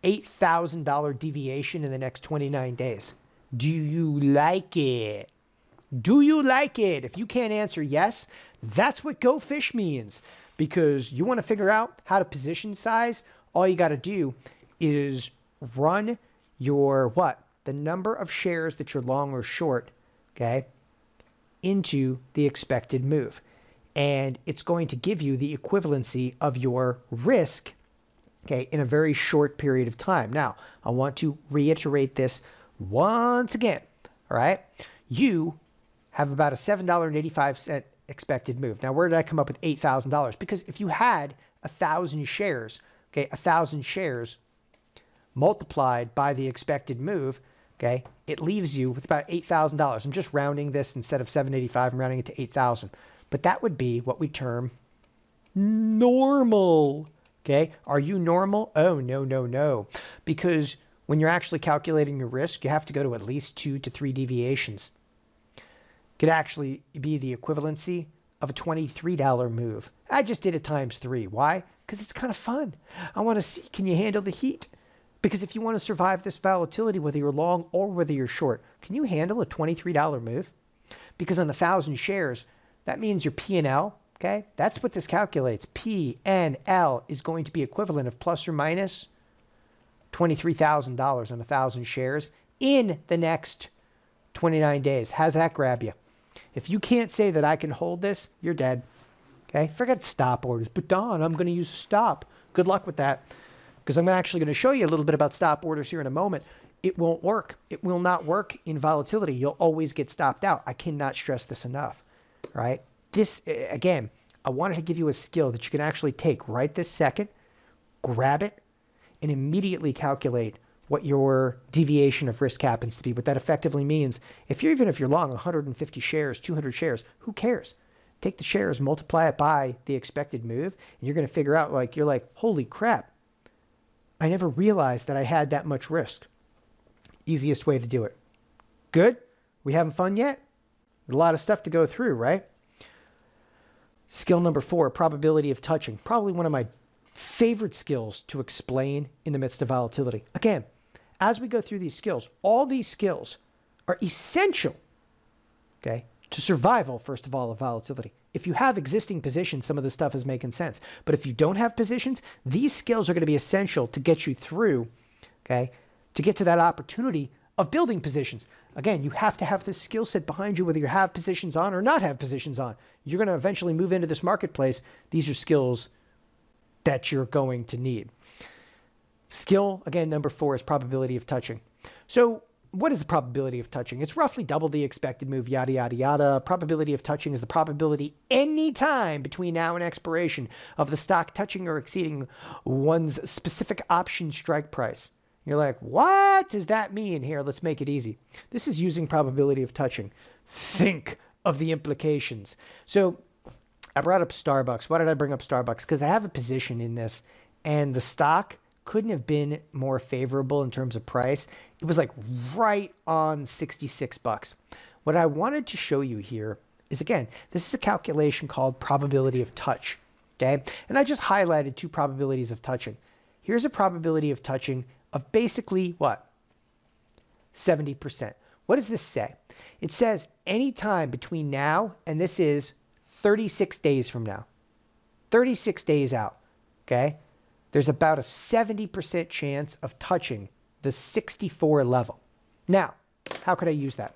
$8,000 deviation in the next 29 days. Do you like it? Do you like it? If you can't answer yes, that's what go fish means. Because you want to figure out how to position size, all you got to do is run your what? The number of shares that you're long or short, okay, into the expected move. And it's going to give you the equivalency of your risk, okay, in a very short period of time. Now, I want to reiterate this once again, all right? You have about a $7.85 expected move. Now, where did I come up with $8,000? Because if you had 1,000 shares, okay, 1,000 shares multiplied by the expected move, okay, it leaves you with about $8,000. I'm just rounding this instead of 785, I'm rounding it to 8,000. But that would be what we term normal, okay? Are you normal? Oh, no. Because when you're actually calculating your risk, you have to go to at least 2 to 3 deviations. Could actually be the equivalency of a $23 move. I just did it times 3. Why? Because it's kind of fun. I want to see, can you handle the heat? Because if you want to survive this volatility, whether you're long or whether you're short, can you handle a $23 move? Because on 1,000 shares, that means your P&L, okay? That's what this calculates. P&L is going to be equivalent of plus or minus $23,000 on 1,000 shares in the next 29 days. How's that grab you? If you can't say that I can hold this, you're dead. Okay? Forget stop orders. But Don, I'm going to use a stop. Good luck with that. Because I'm actually going to show you a little bit about stop orders here in a moment. It won't work. It will not work in volatility. You'll always get stopped out. I cannot stress this enough. Right? This, again, I wanted to give you a skill that you can actually take right this second, grab it, and immediately calculate what your deviation of risk happens to be. What that effectively means, even if you're long 150 shares, 200 shares, who cares? Take the shares, multiply it by the expected move, and you're going to figure out, you're like, holy crap, I never realized that I had that much risk. Easiest way to do it. Good? We having fun yet? A lot of stuff to go through, right? Skill number 4, probability of touching. Probably one of my favorite skills to explain in the midst of volatility. Again, as we go through these skills, all these skills are essential, okay, to survival, first of all, of volatility. If you have existing positions, some of this stuff is making sense. But if you don't have positions, these skills are going to be essential to get you through, okay, to get to that opportunity of building positions. Again, you have to have this skill set behind you, whether you have positions on or not have positions on. You're going to eventually move into this marketplace. These are skills that you're going to need. Skill, again, number 4 is probability of touching. So what is the probability of touching? It's roughly double the expected move, yada, yada, yada. Probability of touching is the probability any time between now and expiration of the stock touching or exceeding one's specific option strike price. You're like, what does that mean? Here, let's make it easy. This is using probability of touching. Think of the implications. So I brought up Starbucks. Why did I bring up Starbucks? Because I have a position in this, and the stock couldn't have been more favorable in terms of price. It was like right on $66. What I wanted to show you here is, again, this is a calculation called probability of touch. Okay? And I just highlighted 2 probabilities of touching. Here's a probability of touching of basically what? 70%. What does this say? It says any time between now, and this is 36 days from now. 36 days out. Okay? There's about a 70% chance of touching the 64 level. Now, how could I use that?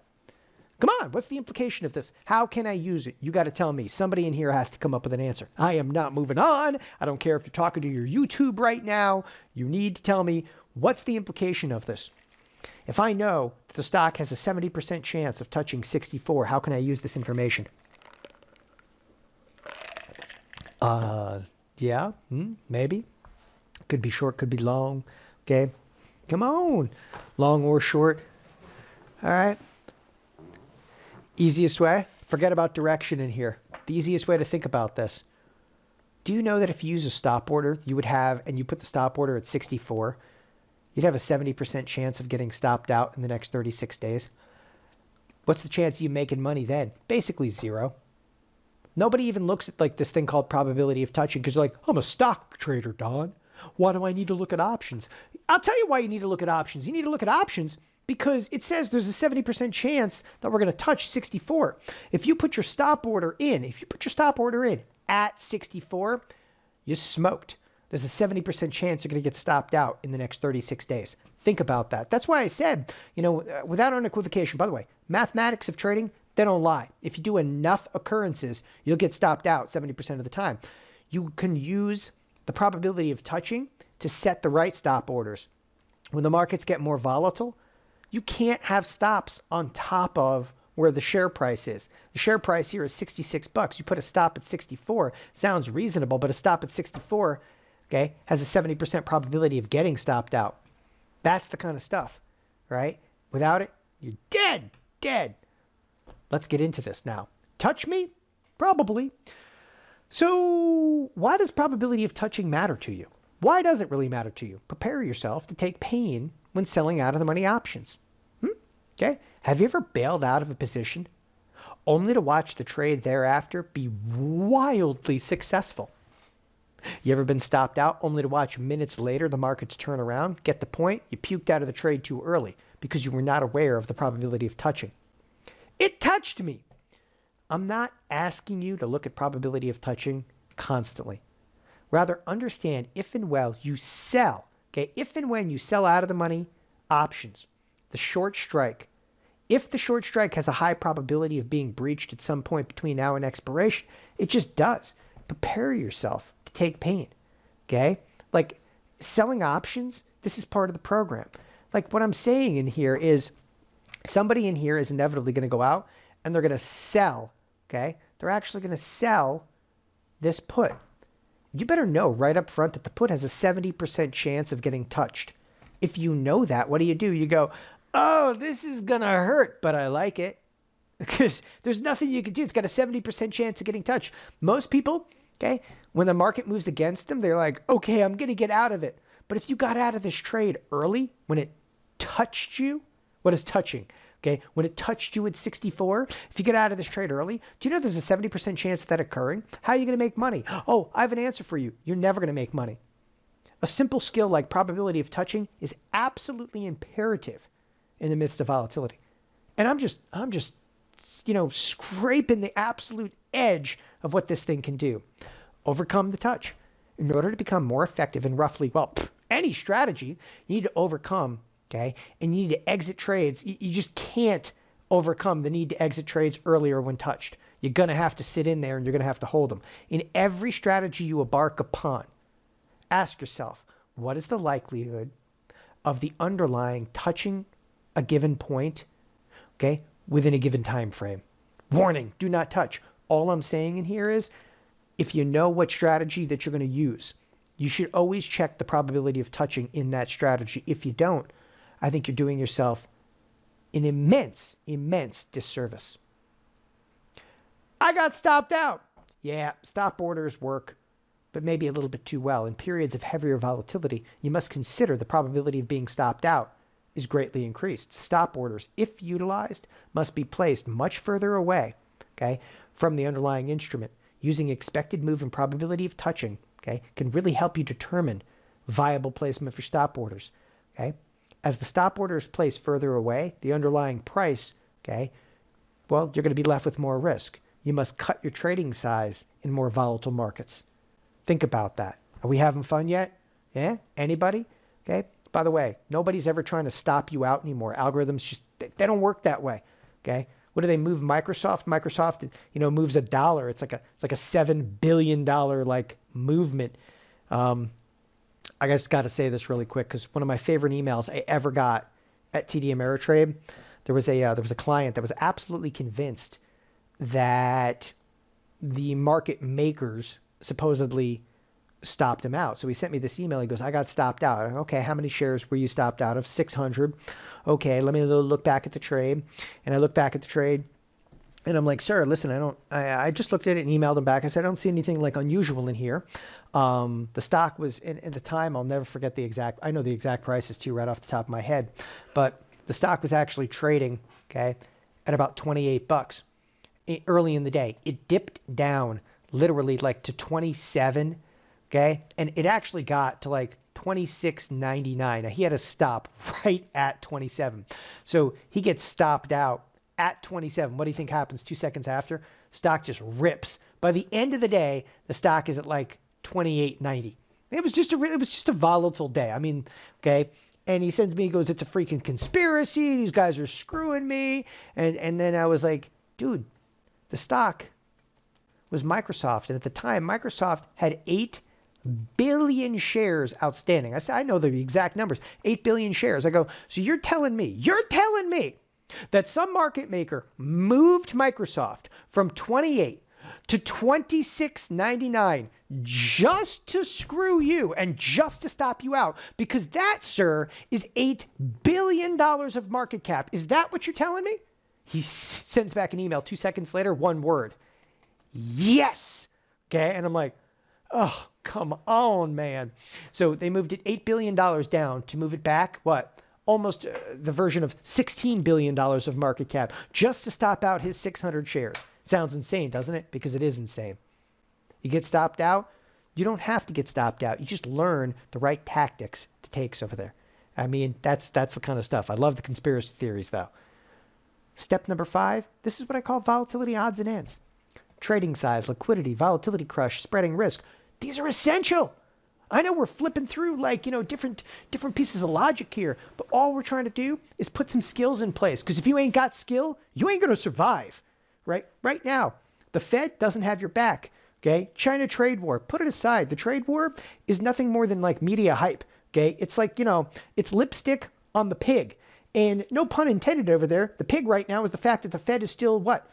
Come on, what's the implication of this? How can I use it? You got to tell me. Somebody in here has to come up with an answer. I am not moving on. I don't care if you're talking to your YouTube right now. You need to tell me, what's the implication of this? If I know that the stock has a 70% chance of touching 64, how can I use this information? Yeah, maybe. Could be short, could be long. Okay, come on. Long or short. All right. Easiest way, forget about direction in here. The easiest way to think about this. Do you know that if you use a stop order, you would have, and you put the stop order at 64, you'd have a 70% chance of getting stopped out in the next 36 days? What's the chance of you making money then? Basically 0. Nobody even looks at like this thing called probability of touching because they're like, I'm a stock trader, Don. Why do I need to look at options? I'll tell you why you need to look at options. You need to look at options because it says there's a 70% chance that we're going to touch 64. If you put your stop order in, at 64, you smoked. There's a 70% chance you're going to get stopped out in the next 36 days. Think about that. That's why I said, without unequivocation, by the way, mathematics of trading, they don't lie. If you do enough occurrences, you'll get stopped out 70% of the time. You can use the probability of touching to set the right stop orders. When the markets get more volatile, you can't have stops on top of where the share price is. The share price here is $66. You put a stop at 64. Sounds reasonable, but a stop at 64, okay, has a 70% probability of getting stopped out. That's the kind of stuff, right? Without it, you're dead, dead. Let's get into this now. Touch me? Probably. So why does probability of touching matter to you? Why does it really matter to you? Prepare yourself to take pain when selling out of the money options. Okay? Have you ever bailed out of a position only to watch the trade thereafter be wildly successful? You ever been stopped out only to watch minutes later the markets turn around? Get the point? You puked out of the trade too early because you were not aware of the probability of touching. It touched me. I'm not asking you to look at probability of touching constantly. Rather, understand if and when you sell Okay, if and when you sell out of the money, options, the short strike. If the short strike has a high probability of being breached at some point between now and expiration, it just does. Prepare yourself to take pain. Okay? Like selling options, this is part of the program. Like what I'm saying in here is somebody in here is inevitably going to go out and they're going to sell. Okay? They're actually going to sell this put. You better know right up front that the put has a 70% chance of getting touched. If you know that, what do? You go, oh, this is going to hurt, but I like it. Because there's nothing you can do. It's got a 70% chance of getting touched. Most people, okay, when the market moves against them, they're like, okay, I'm going to get out of it. But if you got out of this trade early, when it touched you, what is touching? Okay, when it touched you at 64, if you get out of this trade early, do you know there's a 70% chance of that occurring? How are you going to make money? Oh, I have an answer for you. You're never going to make money. A simple skill like probability of touching is absolutely imperative in the midst of volatility. And I'm just, scraping the absolute edge of what this thing can do. Overcome the touch. In order to become more effective in roughly, any strategy, you need to overcome, okay? And you need to exit trades. You just can't overcome the need to exit trades earlier when touched. You're going to have to sit in there and you're going to have to hold them. In every strategy you embark upon, ask yourself, what is the likelihood of the underlying touching a given point, okay, within a given time frame? Warning, do not touch. All I'm saying in here is, if you know what strategy that you're going to use, you should always check the probability of touching in that strategy. If you don't, I think you're doing yourself an immense, immense disservice. I got stopped out. Yeah, stop orders work, but maybe a little bit too well. In periods of heavier volatility, you must consider the probability of being stopped out is greatly increased. Stop orders, if utilized, must be placed much further away, okay, from the underlying instrument. Using expected move and probability of touching, okay, can really help you determine viable placement for stop orders, okay? As the stop order is placed further away, the underlying price, okay, well, you're going to be left with more risk. You must cut your trading size in more volatile markets. Think about that. Are we having fun yet? Yeah? Anybody? Okay? By the way, nobody's ever trying to stop you out anymore. Algorithms just, they don't work that way, okay? What do they move? Microsoft, moves $1. It's like a $7 billion movement. I just got to say this really quick because one of my favorite emails I ever got at TD Ameritrade, there was a client that was absolutely convinced that the market makers supposedly stopped him out. So he sent me this email. He goes, I got stopped out. Okay, how many shares were you stopped out of? 600. Okay, let me look back at the trade. And I look back at the trade and I'm like, sir, listen, I just looked at it and emailed him back. I said, I don't see anything like unusual in here. The stock was, at the time, I'll never forget I know the exact prices too, right off the top of my head, but the stock was actually trading, okay, at about $28 early in the day. It dipped down literally to 27. Okay, and it actually got to $26.99. Now he had a stop right at 27. So he gets stopped out at 27. What do you think happens 2 seconds after? Stock just rips. By the end of the day, the stock is at $28.90. It was just a volatile day. I mean, okay. And he sends me, he goes, it's a freaking conspiracy. These guys are screwing me. And then I was like, dude, the stock was Microsoft. And at the time, Microsoft had 8 billion shares outstanding. I said, I know the exact numbers, 8 billion shares. I go, so you're telling me that some market maker moved Microsoft from 28 to 26.99 just to screw you and just to stop you out, because that, sir, is $8 billion of market cap. Is that what you're telling me? He sends back an email 2 seconds later, one word. Yes. Okay. And I'm like, oh, come on, man. So they moved it $8 billion down to move it back, what? Almost the version of $16 billion of market cap just to stop out his 600 shares. Sounds insane, doesn't it? Because it is insane. You get stopped out. You don't have to get stopped out. You just learn the right tactics to take over there. I mean, that's the kind of stuff. I love the conspiracy theories, though. Step number 5, this is what I call volatility odds and ends. Trading size, liquidity, volatility crush, spreading risk. These are essential. I know we're flipping through like, different pieces of logic here, but all we're trying to do is put some skills in place. Because if you ain't got skill, you ain't going to survive, right? Right now, the Fed doesn't have your back, okay? China trade war, put it aside. The trade war is nothing more than like media hype, okay? It's like, it's lipstick on the pig. And no pun intended over there. The pig right now is the fact that the Fed is still what?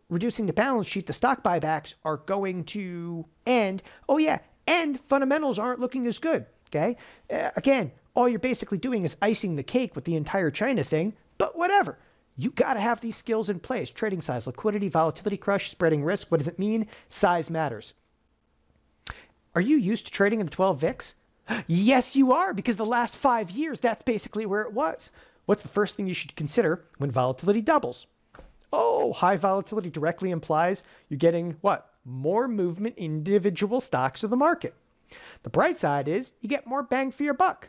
Reducing the balance sheet. The stock buybacks are going to end. Oh, yeah. And fundamentals aren't looking as good, okay? Again, all you're basically doing is icing the cake with the entire China thing, but whatever. You got to have these skills in place. Trading size, liquidity, volatility crush, spreading risk. What does it mean? Size matters. Are you used to trading in the 12 VIX? Yes, you are, because the last 5 years, that's basically where it was. What's the first thing you should consider when volatility doubles? Oh, high volatility directly implies you're getting what? More movement in individual stocks of the market. The bright side is you get more bang for your buck.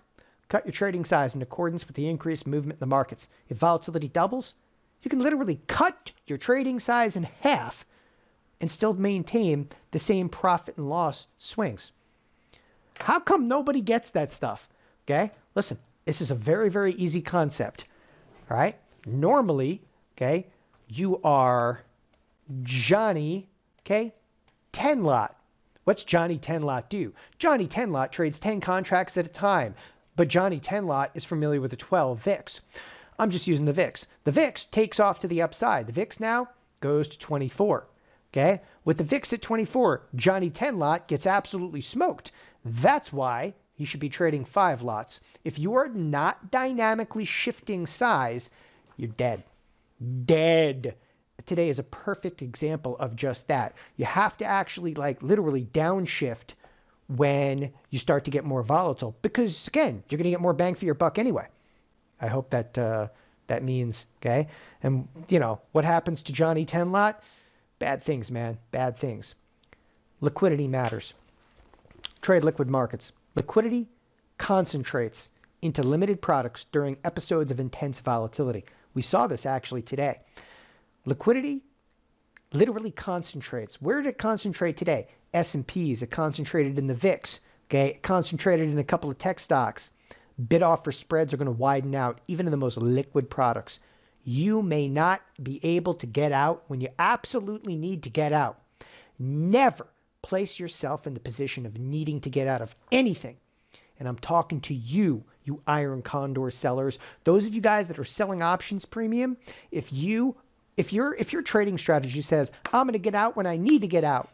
Cut your trading size in accordance with the increased movement in the markets. If volatility doubles, you can literally cut your trading size in half and still maintain the same profit and loss swings. How come nobody gets that stuff? Okay, listen, this is a very, very easy concept. All right, normally, okay, you are Johnny, okay, 10 lot. What's Johnny 10 lot do? Johnny 10 lot trades 10 contracts at a time, but Johnny 10 lot is familiar with the 12 VIX. I'm just using the VIX. The VIX takes off to the upside. The VIX now goes to 24. Okay? With the VIX at 24, Johnny 10 lot gets absolutely smoked. That's why he should be trading 5 lots. If you are not dynamically shifting size, you're dead. Dead. Today is a perfect example of just that. You have to actually like literally downshift when you start to get more volatile because again, you're going to get more bang for your buck anyway. I hope that that means, okay? And what happens to Johnny 10 lot? Bad things, man. Bad things. Liquidity matters. Trade liquid markets. Liquidity concentrates into limited products during episodes of intense volatility. We saw this actually today. Liquidity literally concentrates. Where did it concentrate today? S&Ps. It concentrated in the VIX. Okay, it concentrated in a couple of tech stocks. Bid offer spreads are going to widen out, even in the most liquid products. You may not be able to get out when you absolutely need to get out. Never place yourself in the position of needing to get out of anything. And I'm talking to you, you iron condor sellers. Those of you guys that are selling options premium, if your trading strategy says, I'm going to get out when I need to get out,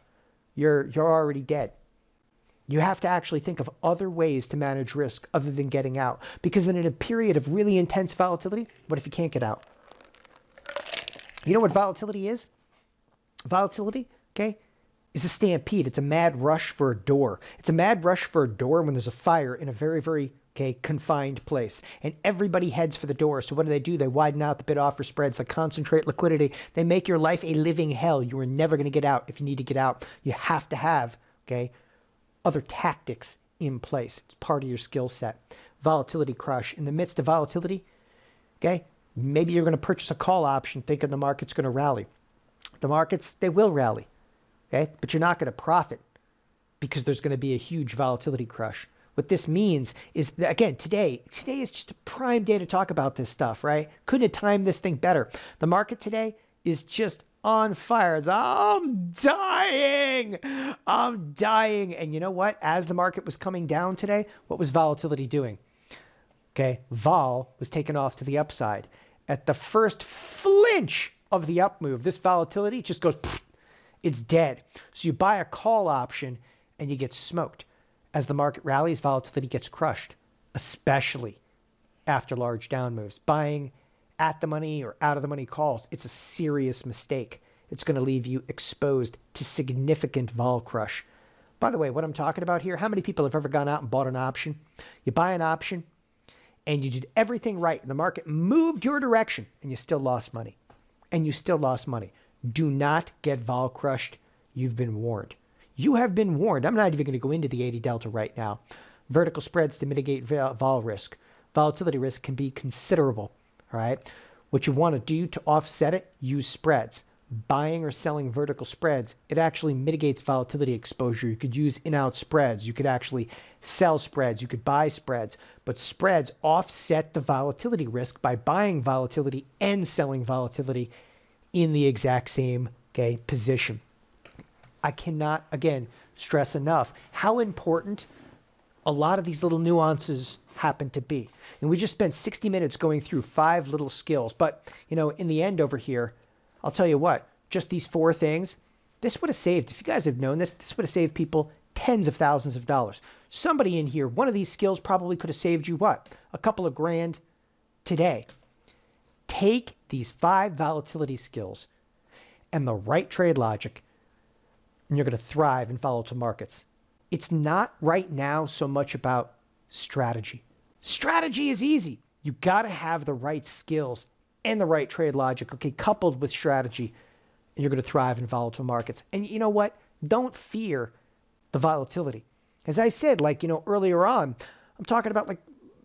you're already dead. You have to actually think of other ways to manage risk other than getting out. Because in a period of really intense volatility, what if you can't get out? You know what volatility is? Volatility, okay, is a stampede. It's a mad rush for a door. It's a mad rush for a door when there's a fire in a very, very confined place. And everybody heads for the door. So what do? They widen out the bid offer spreads. They concentrate liquidity. They make your life a living hell. You are never going to get out if you need to get out. You have to have, other tactics in place. It's part of your skill set. Volatility crush. In the midst of volatility, maybe you're going to purchase a call option thinking the market's going to rally. The markets, they will rally, but you're not going to profit because there's going to be a huge volatility crush. What this means is that, again, today is just a prime day to talk about this stuff, right? Couldn't have timed this thing better. The market today is just on fire. I'm dying. And you know what? As the market was coming down today, what was volatility doing? Vol was taken off to the upside. At the first flinch of the up move, this volatility just goes, it's dead. So you buy a call option and you get smoked. As the market rallies, volatility gets crushed, especially after large down moves. Buying at the money or out of the money calls, it's a serious mistake. It's going to leave you exposed to significant vol crush. By the way, what I'm talking about here, how many people have ever gone out and bought an option? You buy an option and you did everything right and the market moved your direction and you still lost money. Do not get vol crushed. You've been warned. You have been warned. I'm not even going to go into the 80 delta right now. Vertical spreads to mitigate vol risk. Volatility risk can be considerable. All right. What you want to do to offset it, use spreads. buying or selling vertical spreads, it actually mitigates volatility exposure. You could use in-out spreads. You could actually sell spreads. You could buy spreads. But spreads offset the volatility risk by buying volatility and selling volatility in the exact same position. I cannot, again, stress enough how important a lot of these little nuances happen to be. And we just spent 60 minutes going through 5 little skills. But, in the end over here, I'll tell you what, just these 4 things, this would have saved, if you guys have known this would have saved people tens of thousands of dollars. Somebody in here, one of these skills probably could have saved you what? A couple of grand today. Take these 5 volatility skills and the right trade logic, and you're going to thrive in volatile markets. It's not right now so much about strategy. Strategy is easy. You got to have the right skills and the right trade logic, coupled with strategy, and you're going to thrive in volatile markets. And you know what? Don't fear the volatility. As I said, earlier on, I'm talking about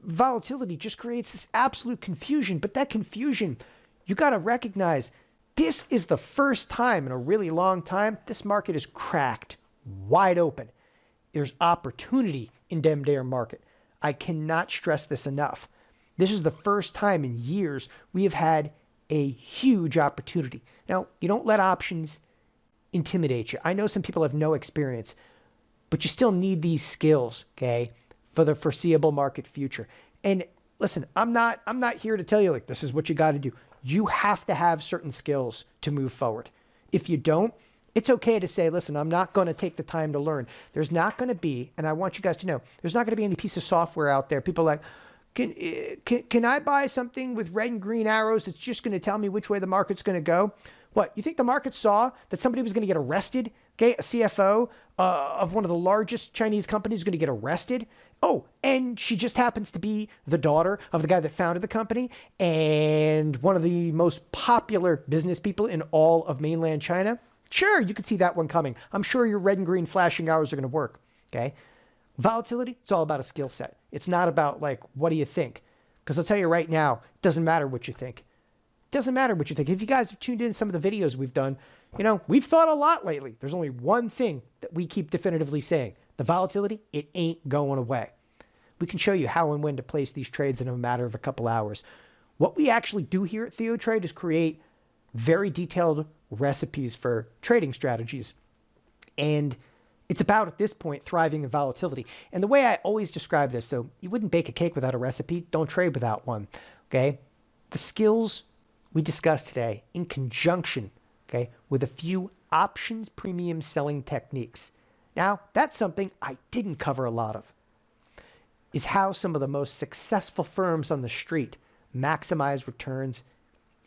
volatility just creates this absolute confusion. But that confusion, you got to recognize this is the first time in a really long time this market is cracked wide open. There's opportunity in dem dare market. I cannot stress this enough. This is the first time in years we have had a huge opportunity. Now, you don't let options intimidate you. I know some people have no experience, but you still need these skills, for the foreseeable market future. And listen, I'm not here to tell you this is what you got to do. You have to have certain skills to move forward. If you don't, it's okay to say, listen, I'm not going to take the time to learn. There's not going to be, and I want you guys to know, there's not going to be any piece of software out there. People are like, can I buy something with red and green arrows that's just going to tell me which way the market's going to go? What, you think the market saw that somebody was going to get arrested? A CFO of one of the largest Chinese companies is going to get arrested? Oh, and she just happens to be the daughter of the guy that founded the company and one of the most popular business people in all of mainland China? Sure, you could see that one coming. I'm sure your red and green flashing arrows are going to work. Volatility, it's all about a skill set. It's not about what do you think? Because I'll tell you right now, it doesn't matter what you think. It doesn't matter what you think. If you guys have tuned in some of the videos we've done, we've thought a lot lately. There's only one thing that we keep definitively saying. The volatility, it ain't going away. We can show you how and when to place these trades in a matter of a couple hours. What we actually do here at TheoTrade is create very detailed recipes for trading strategies. And it's about, at this point, thriving in volatility. And the way I always describe this, so you wouldn't bake a cake without a recipe. Don't trade without one. The skills we discussed today in conjunction, with a few options premium selling techniques. Now, that's something I didn't cover a lot of, is how some of the most successful firms on the street maximize returns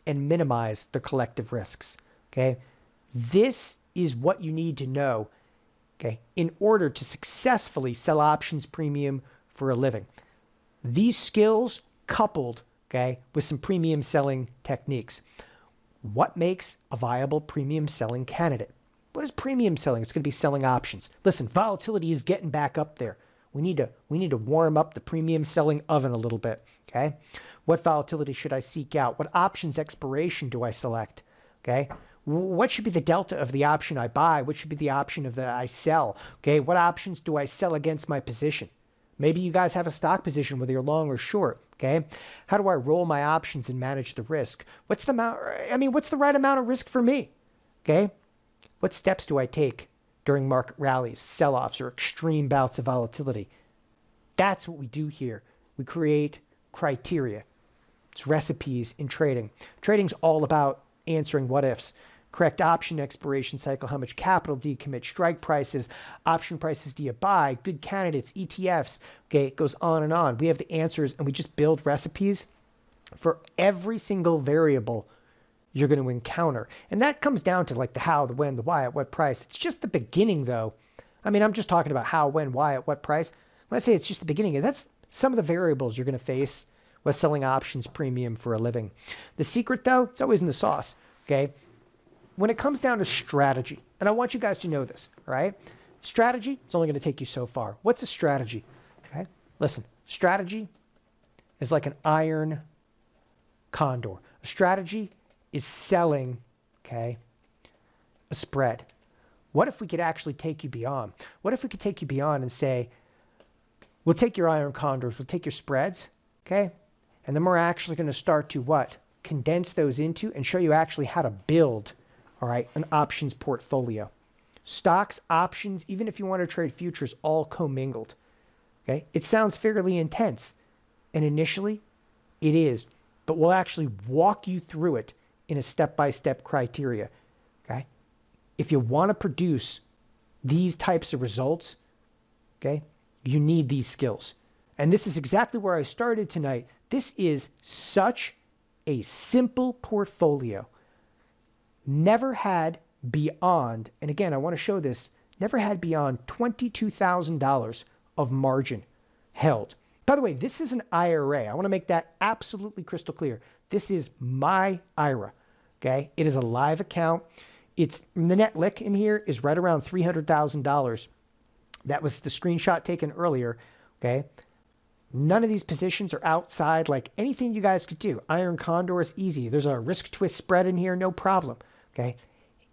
and minimize their collective risks. This is what you need to know, in order to successfully sell options premium for a living. These skills coupled, with some premium selling techniques. What makes a viable premium selling candidate? What is premium selling? It's going to be selling options. Listen, volatility is getting back up there. We need to warm up the premium selling oven a little bit. What volatility should I seek out? What options expiration do I select? What should be the delta of the option I buy? What should be the option of the I sell? What options do I sell against my position? Maybe you guys have a stock position, whether you're long or short. How do I roll my options and manage the risk? What's the right amount of risk for me? What steps do I take during market rallies, sell-offs, or extreme bouts of volatility? That's what we do here. We create criteria. It's recipes in trading. Trading's all about answering what ifs. Correct option expiration cycle, how much capital do you commit, strike prices, option prices do you buy, good candidates, ETFs, it goes on and on. We have the answers, and we just build recipes for every single variable you're going to encounter. And that comes down to the how, the when, the why, at what price. It's just the beginning, though. I'm just talking about how, when, why, at what price. When I say it's just the beginning, that's some of the variables you're going to face with selling options premium for a living. The secret, though, it's always in the sauce. When it comes down to strategy, and I want you guys to know this, all right? Strategy, it's only going to take you so far. What's a strategy? Listen, strategy is like an iron condor. A strategy is selling, a spread? What if we could actually take you beyond? What if we could take you beyond and say, we'll take your iron condors, we'll take your spreads, okay? And then we're actually going to start to what? Condense those into and show you actually how to build, all right, an options portfolio. Stocks, options, even if you want to trade futures, all commingled, okay? It sounds fairly intense, and initially it is, but we'll actually walk you through it in a step-by-step criteria, okay? If you want to produce these types of results, okay, you need these skills. And this is exactly where I started tonight. This is such a simple portfolio. Never had beyond, and again, I want to show this, never had beyond $22,000 of margin held. By the way, this is an IRA. I want to make that absolutely crystal clear. This is my IRA, okay? It is a live account. It's the net lick in here is right around $300,000. That was the screenshot taken earlier, okay? None of these positions are outside like anything you guys could do. Iron Condor is easy. There's a risk twist spread in here, no problem, okay?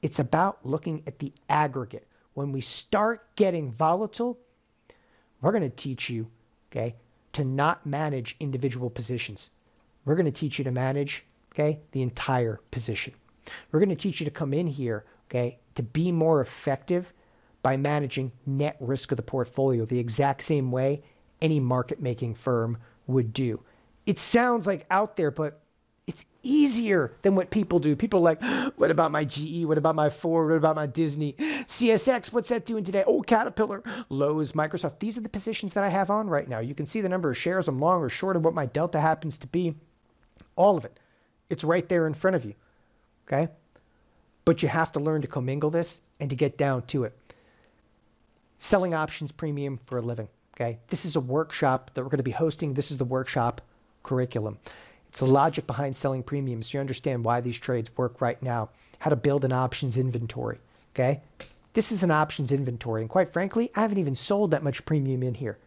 It's about looking at the aggregate. When we start getting volatile, we're going to teach you, okay, to not manage individual positions. We're going to teach you to manage, okay, the entire position. We're going to teach you to come in here, okay, to be more effective by managing net risk of the portfolio the exact same way any market-making firm would do. It sounds like out there, but it's easier than what people do. People are like, what about my GE? What about my Ford? What about my Disney? CSX, what's that doing today? Oh, Caterpillar, Lowe's, Microsoft. These are the positions that I have on right now. You can see the number of shares I'm long or short of what my delta happens to be. All of it. It's right there in front of you. Okay? But you have to learn to commingle this and to get down to it. Selling options premium for a living. Okay? This is a workshop that we're going to be hosting. This is the workshop curriculum. It's the logic behind selling premiums. So you understand why these trades work right now. How to build an options inventory. Okay? This is an options inventory. And quite frankly, I haven't even sold that much premium in here.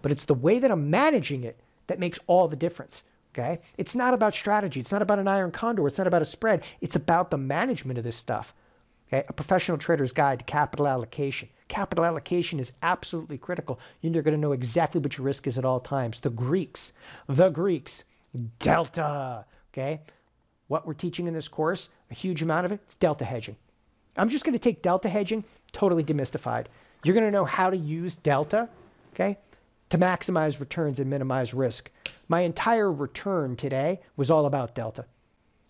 But it's the way that I'm managing it that makes all the difference. Okay? It's not about strategy. It's not about an iron condor. It's not about a spread. It's about the management of this stuff. Okay? A professional trader's guide to capital allocation. Capital allocation is absolutely critical. You're going to know exactly what your risk is at all times. The Greeks, delta. Okay? What we're teaching in this course, a huge amount of it, it's delta hedging. I'm just going to take delta hedging totally demystified. You're going to know how to use delta, okay, to maximize returns and minimize risk. My entire return today was all about delta.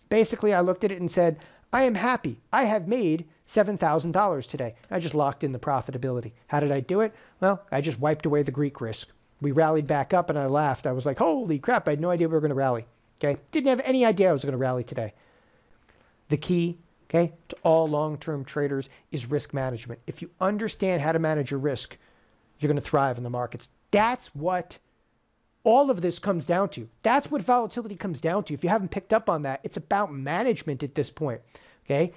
Basically, I looked at it and said, I am happy. I have made $7,000 today. I just locked in the profitability. How did I do it? Well, I just wiped away the Greek risk. We rallied back up and I laughed. I was like, holy crap, I had no idea we were going to rally. Okay? Didn't have any idea I was going to rally today. The key, okay, to all long-term traders is risk management. If you understand how to manage your risk, you're going to thrive in the markets. That's what all of this comes down to. That's what volatility comes down to. If you haven't picked up on that, it's about management at this point. Okay?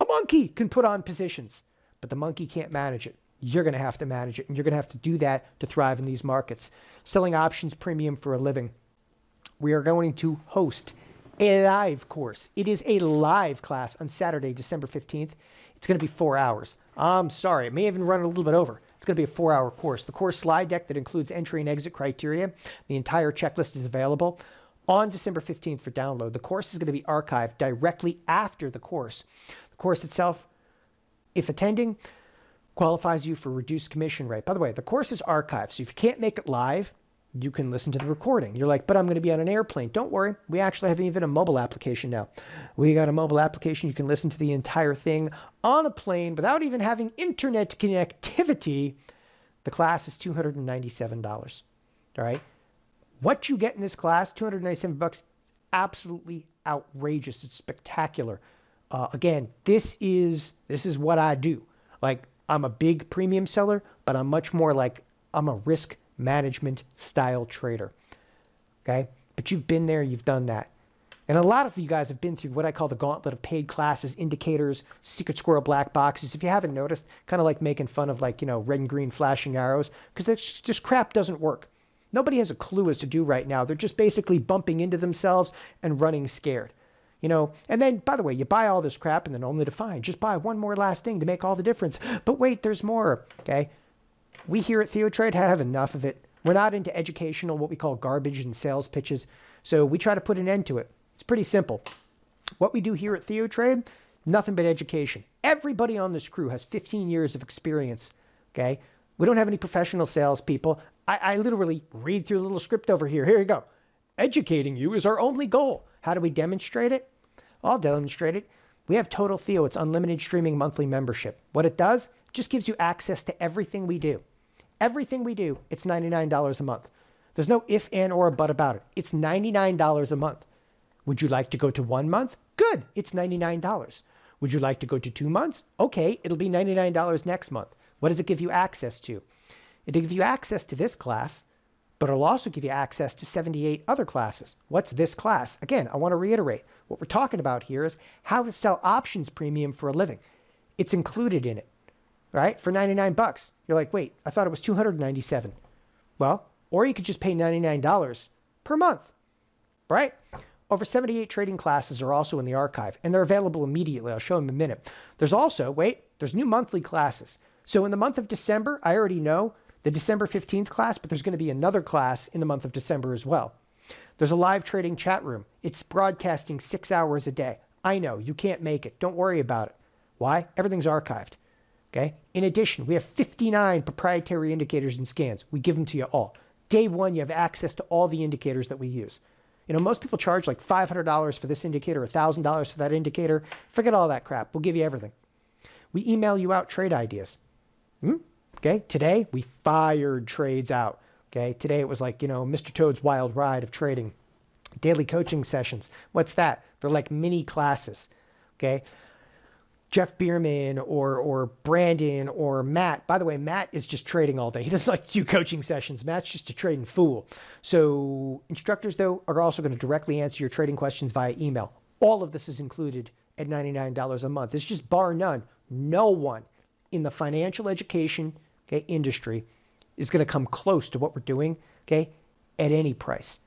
A monkey can put on positions, but the monkey can't manage it. You're going to have to manage it, and you're going to have to do that to thrive in these markets. Selling options premium for a living. We are going to host a live course. It is a live class on Saturday, December 15th. It's going to be 4 hours. I'm sorry. It may even run a little bit over. It's going to be a 4-hour course. The course slide deck that includes entry and exit criteria, the entire checklist is available on December 15th for download. The course is going to be archived directly after the course. The course itself, if attending, qualifies you for reduced commission rate. By the way, the course is archived, so if you can't make it live, you can listen to the recording. You're like, but I'm going to be on an airplane. Don't worry. We actually have even a mobile application now. We got a mobile application. You can listen to the entire thing on a plane without even having internet connectivity. The class is $297. All right. What you get in this class, $297, absolutely outrageous. It's spectacular. Again, this is what I do. Like, I'm a big premium seller, but I'm much more like I'm a risk management style trader. Okay? But you've been there, you've done that. And a lot of you guys have been through what I call the gauntlet of paid classes, indicators, secret squirrel black boxes. If you haven't noticed, kind of like making fun of red and green flashing arrows, because that's just crap doesn't work. Nobody has a clue as to do right now. They're just basically bumping into themselves and running scared. And then, by the way, you buy all this crap and then only to find, just buy one more last thing to make all the difference. But wait, there's more, okay? We here at TheoTrade have enough of it. We're not into educational, what we call garbage and sales pitches. So we try to put an end to it. It's pretty simple. What we do here at TheoTrade, nothing but education. Everybody on this crew has 15 years of experience, okay? We don't have any professional salespeople. I literally read through a little script over here. Here you go. Educating you is our only goal. How do we demonstrate it? I'll demonstrate it. We have Total Theo. It's unlimited streaming monthly membership. What it does, just gives you access to everything we do. Everything we do, it's $99 a month. There's no if, and, or but about it. It's $99 a month. Would you like to go to 1 month? Good. It's $99. Would you like to go to 2 months? Okay, it'll be $99 next month. What does it give you access to? It'll give you access to this class, but it'll also give you access to 78 other classes. What's this class? Again, I want to reiterate. What we're talking about here is how to sell options premium for a living. It's included in it, right? For 99 bucks. You're like, wait, I thought it was 297. Well, or you could just pay $99 per month, right? Over 78 trading classes are also in the archive, and they're available immediately. I'll show them in a minute. There's also, there's new monthly classes. So in the month of December, I already know the December 15th class, but there's going to be another class in the month of December as well. There's a live trading chat room. It's broadcasting 6 hours a day. I know, you can't make it. Don't worry about it. Why? Everything's archived. Okay. In addition, we have 59 proprietary indicators and scans. We give them to you all. Day one, you have access to all the indicators that we use. Most people charge like $500 for this indicator, $1,000 for that indicator. Forget all that crap. We'll give you everything. We email you out trade ideas. Okay. Today, we fired trades out. Okay. Today, it was like, Mr. Toad's wild ride of trading. Daily coaching sessions. What's that? They're like mini classes. Okay. Jeff Bierman or Brandon or Matt. By the way, Matt is just trading all day. He doesn't like to do coaching sessions. Matt's just a trading fool. So instructors, though, are also going to directly answer your trading questions via email. All of this is included at $99 a month. It's just bar none. No one in the financial education industry is going to come close to what we're doing at any price.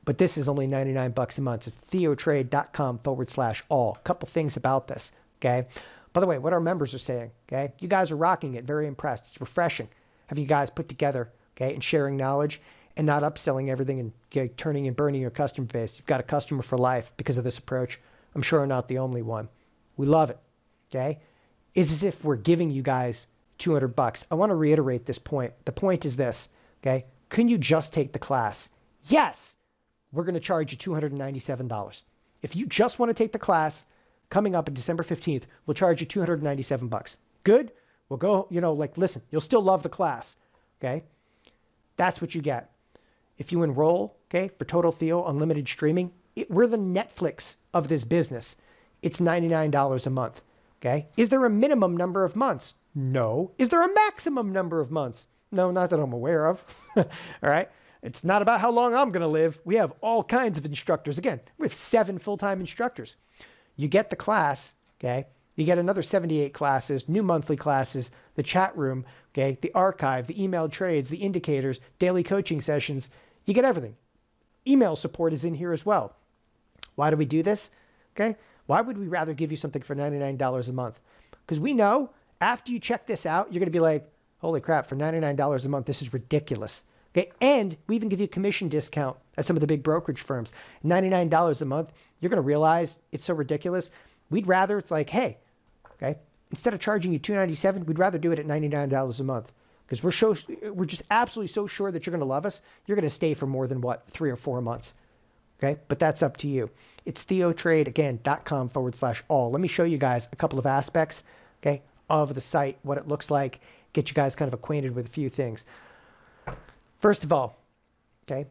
But this is only 99 bucks a month. It's theotrade.com/all. A couple things about this. By the way, what our members are saying. You guys are rocking it. Very impressed. It's refreshing. Have you guys put together and sharing knowledge and not upselling everything and turning and burning your customer base. You've got a customer for life because of this approach. I'm sure I'm not the only one. We love it. It's as if we're giving you guys 200 bucks. I want to reiterate this point. The point is this. Can you just take the class? Yes. We're going to charge you $297. If you just want to take the class coming up on December 15th, we'll charge you 297 bucks. Good? We'll go, listen, you'll still love the class. That's what you get. If you enroll, for Total Theo Unlimited Streaming, we're the Netflix of this business. It's $99 a month. Is there a minimum number of months? No. Is there a maximum number of months? No, not that I'm aware of. All right. It's not about how long I'm going to live. We have all kinds of instructors. Again, we have 7 full-time instructors. You get the class, you get another 78 classes, new monthly classes, the chat room, the archive, the emailed trades, the indicators, daily coaching sessions. You get everything. Email support is in here as well. Why do we do this? Why would we rather give you something for $99 a month? Because we know after you check this out, you're going to be like, holy crap, for $99 a month, this is ridiculous. And we even give you a commission discount at some of the big brokerage firms. $99 a month, you're going to realize it's so ridiculous. We'd rather, it's like, hey, instead of charging you $297, we'd rather do it at $99 a month. Because we're just absolutely so sure that you're going to love us. You're going to stay for more than 3 or 4 months. But that's up to you. It's theotrade.com/all. Let me show you guys a couple of aspects, of the site, what it looks like, get you guys kind of acquainted with a few things. First of all,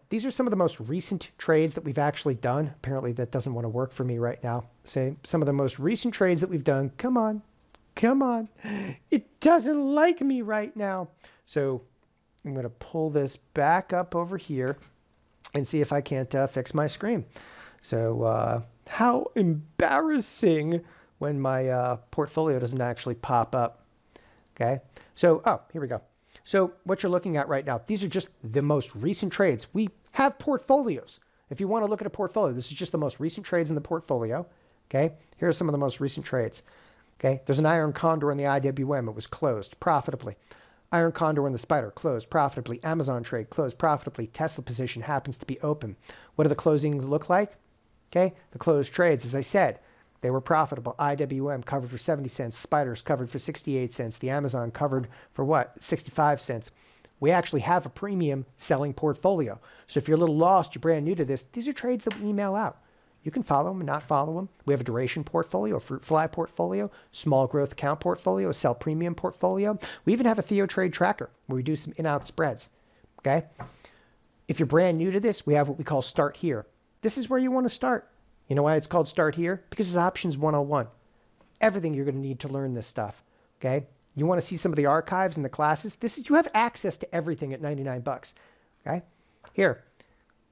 these are some of the most recent trades that we've actually done. Apparently that doesn't want to work for me right now. Say some of the most recent trades that we've done. Come on. It doesn't like me right now. So I'm going to pull this back up over here and see if I can't fix my screen. So how embarrassing when my portfolio doesn't actually pop up. So, here we go. So what you're looking at right now, these are just the most recent trades. We have portfolios. If you want to look at a portfolio, this is just the most recent trades in the portfolio. Okay, here are some of the most recent trades. Okay, there's an iron condor in the IWM. It was closed profitably. Iron condor in the spider closed profitably. Amazon trade closed profitably. Tesla position happens to be open. What do the closings look like? Okay, the closed trades, as I said, they were profitable. IWM covered for 70 cents. Spiders covered for 68 cents. The Amazon covered for what? 65 cents. We actually have a premium selling portfolio. So if you're a little lost, you're brand new to this, these are trades that we email out. You can follow them and not follow them. We have a duration portfolio, a fruit fly portfolio, small growth account portfolio, a sell premium portfolio. We even have a TheoTrade tracker where we do some in-out spreads. Okay? If you're brand new to this, we have what we call Start Here. This is where you want to start. You know why it's called Start Here? Because it's Options 101. Everything you're going to need to learn this stuff. Okay? You want to see some of the archives and the classes? You have access to everything at 99 bucks. Okay? Here.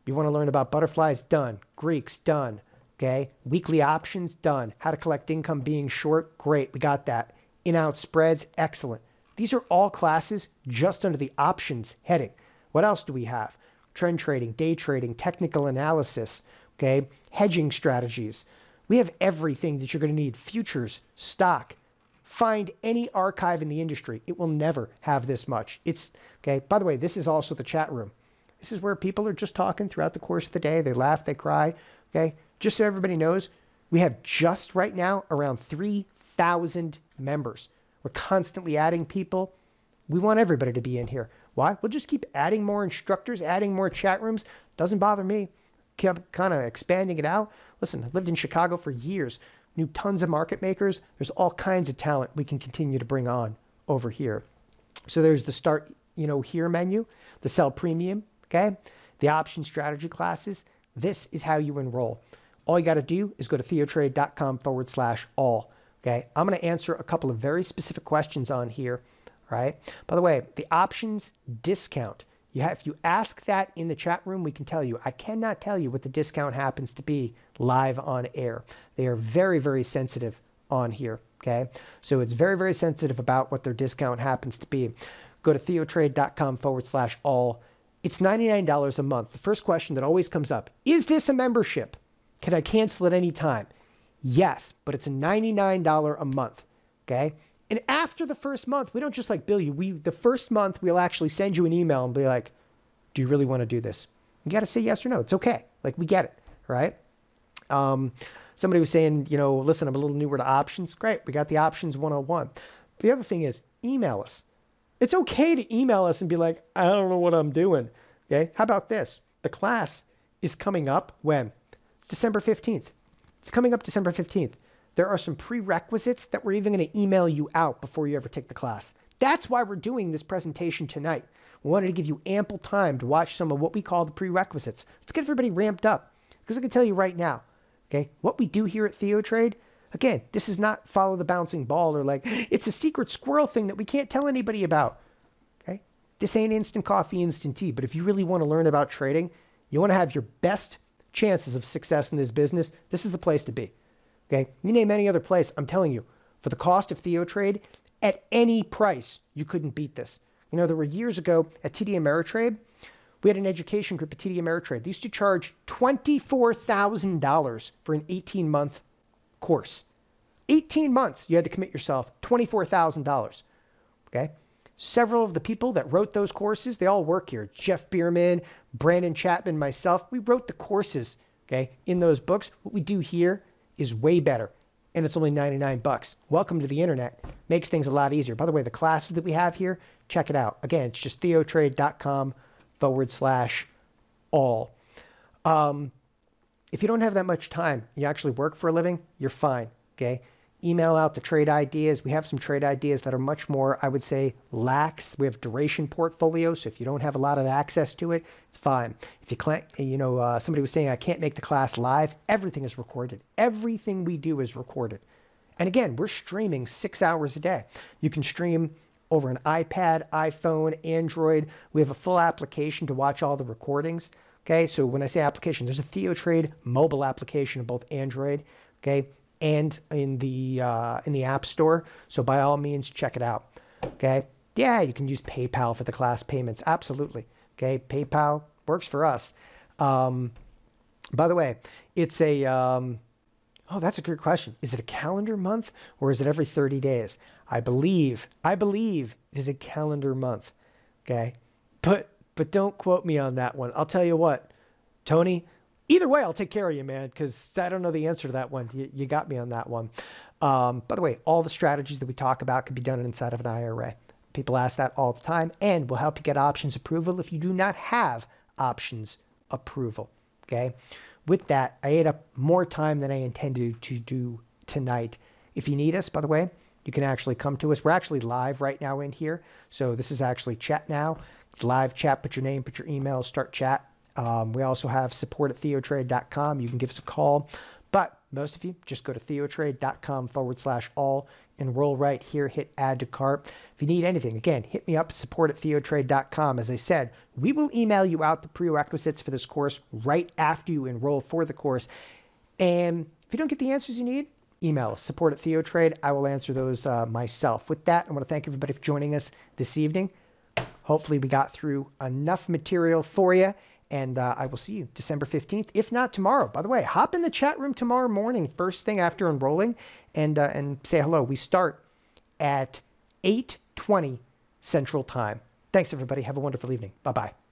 You want to learn about butterflies? Done. Greeks? Done. Okay? Weekly options? Done. How to collect income being short? Great. We got that. In-out spreads? Excellent. These are all classes just under the options heading. What else do we have? Trend trading, day trading, technical analysis, okay? Hedging strategies. We have everything that you're going to need. Futures, stock. Find any archive in the industry. It will never have this much. It's, okay? By the way, this is also the chat room. This is where people are just talking throughout the course of the day. They laugh, they cry, okay? Just so everybody knows, we have just right now around 3,000 members. We're constantly adding people. We want everybody to be in here. Why? We'll just keep adding more instructors, adding more chat rooms. Doesn't bother me. Kept kind of expanding it out. Listen, I lived in Chicago for years. Knew tons of market makers. There's all kinds of talent we can continue to bring on over here. So there's the Start, Here menu, the Sell Premium, okay? The option strategy classes. This is how you enroll. All you got to do is go to theotrade.com/all. Okay? I'm going to answer a couple of very specific questions on here. Right? By the way, the options discount. If you ask that in the chat room, we can tell you. I cannot tell you what the discount happens to be live on air. They are very, very sensitive on here. Okay? So it's very, very sensitive about what their discount happens to be. Go to theotrade.com/all. It's $99 a month. The first question that always comes up, is this a membership? Can I cancel at any time? Yes, but it's a $99 a month. Okay? And after the first month, we don't just bill you. The first month, we'll actually send you an email and be like, do you really want to do this? You got to say yes or no. It's okay. We get it, right? Somebody was saying, listen, I'm a little newer to options. Great. We got the options 101. The other thing is email us. It's okay to email us and be like, I don't know what I'm doing. Okay. How about this? The class is coming up when? December 15th. It's coming up December 15th. There are some prerequisites that we're even going to email you out before you ever take the class. That's why we're doing this presentation tonight. We wanted to give you ample time to watch some of what we call the prerequisites. Let's get everybody ramped up. Because I can tell you right now, okay, what we do here at TheoTrade, again, this is not follow the bouncing ball or it's a secret squirrel thing that we can't tell anybody about. Okay? This ain't instant coffee, instant tea. But if you really want to learn about trading, you want to have your best chances of success in this business, this is the place to be. Okay, you name any other place, I'm telling you, for the cost of TheoTrade, at any price, you couldn't beat this. There were years ago at TD Ameritrade, we had an education group at TD Ameritrade. They used to charge $24,000 for an 18-month course. 18 months, you had to commit yourself, $24,000. Okay, several of the people that wrote those courses, they all work here. Jeff Bierman, Brandon Chapman, myself, we wrote the courses, okay, in those books. What we do here is way better, and it's only 99 bucks. Welcome to the internet. Makes things a lot easier. By the way, the classes that we have here, check it out. Again, it's just theotrade.com/all. If you don't have that much time, you actually work for a living, you're fine, okay? Email out the trade ideas. We have some trade ideas that are much more, I would say, lax. We have duration portfolios, so if you don't have a lot of access to it, it's fine. If you can't, somebody was saying I can't make the class live. Everything is recorded. Everything we do is recorded. And again, we're streaming 6 hours a day. You can stream over an iPad, iPhone, Android. We have a full application to watch all the recordings. Okay, so when I say application, there's a TheoTrade mobile application of both Android, okay, and in the App Store. So by all means, check it out. Okay. Yeah, you can use PayPal for the class payments. Absolutely. Okay. PayPal works for us. By the way, it's a oh, that's a good question. Is it a calendar month or is it every 30 days? I believe it is a calendar month. Okay. But don't quote me on that one. I'll tell you what, Tony, either way, I'll take care of you, man, because I don't know the answer to that one. You got me on that one. By the way, all the strategies that we talk about can be done inside of an IRA. People ask that all the time, and we'll help you get options approval if you do not have options approval. Okay. With that, I ate up more time than I intended to do tonight. If you need us, by the way, you can actually come to us. We're actually live right now in here. So this is actually chat now. It's live chat. Put your name, put your email, start chat. We also have support at TheoTrade.com. You can give us a call. But most of you, just go to TheoTrade.com/all. Enroll right here. Hit add to cart. If you need anything, again, hit me up, support at TheoTrade.com. As I said, we will email you out the prerequisites for this course right after you enroll for the course. And if you don't get the answers you need, email us, support at TheoTrade. I will answer those myself. With that, I want to thank everybody for joining us this evening. Hopefully we got through enough material for you. And I will see you December 15th, if not tomorrow. By the way, hop in the chat room tomorrow morning, first thing after enrolling, and say hello. We start at 8:20 Central Time. Thanks, everybody. Have a wonderful evening. Bye-bye.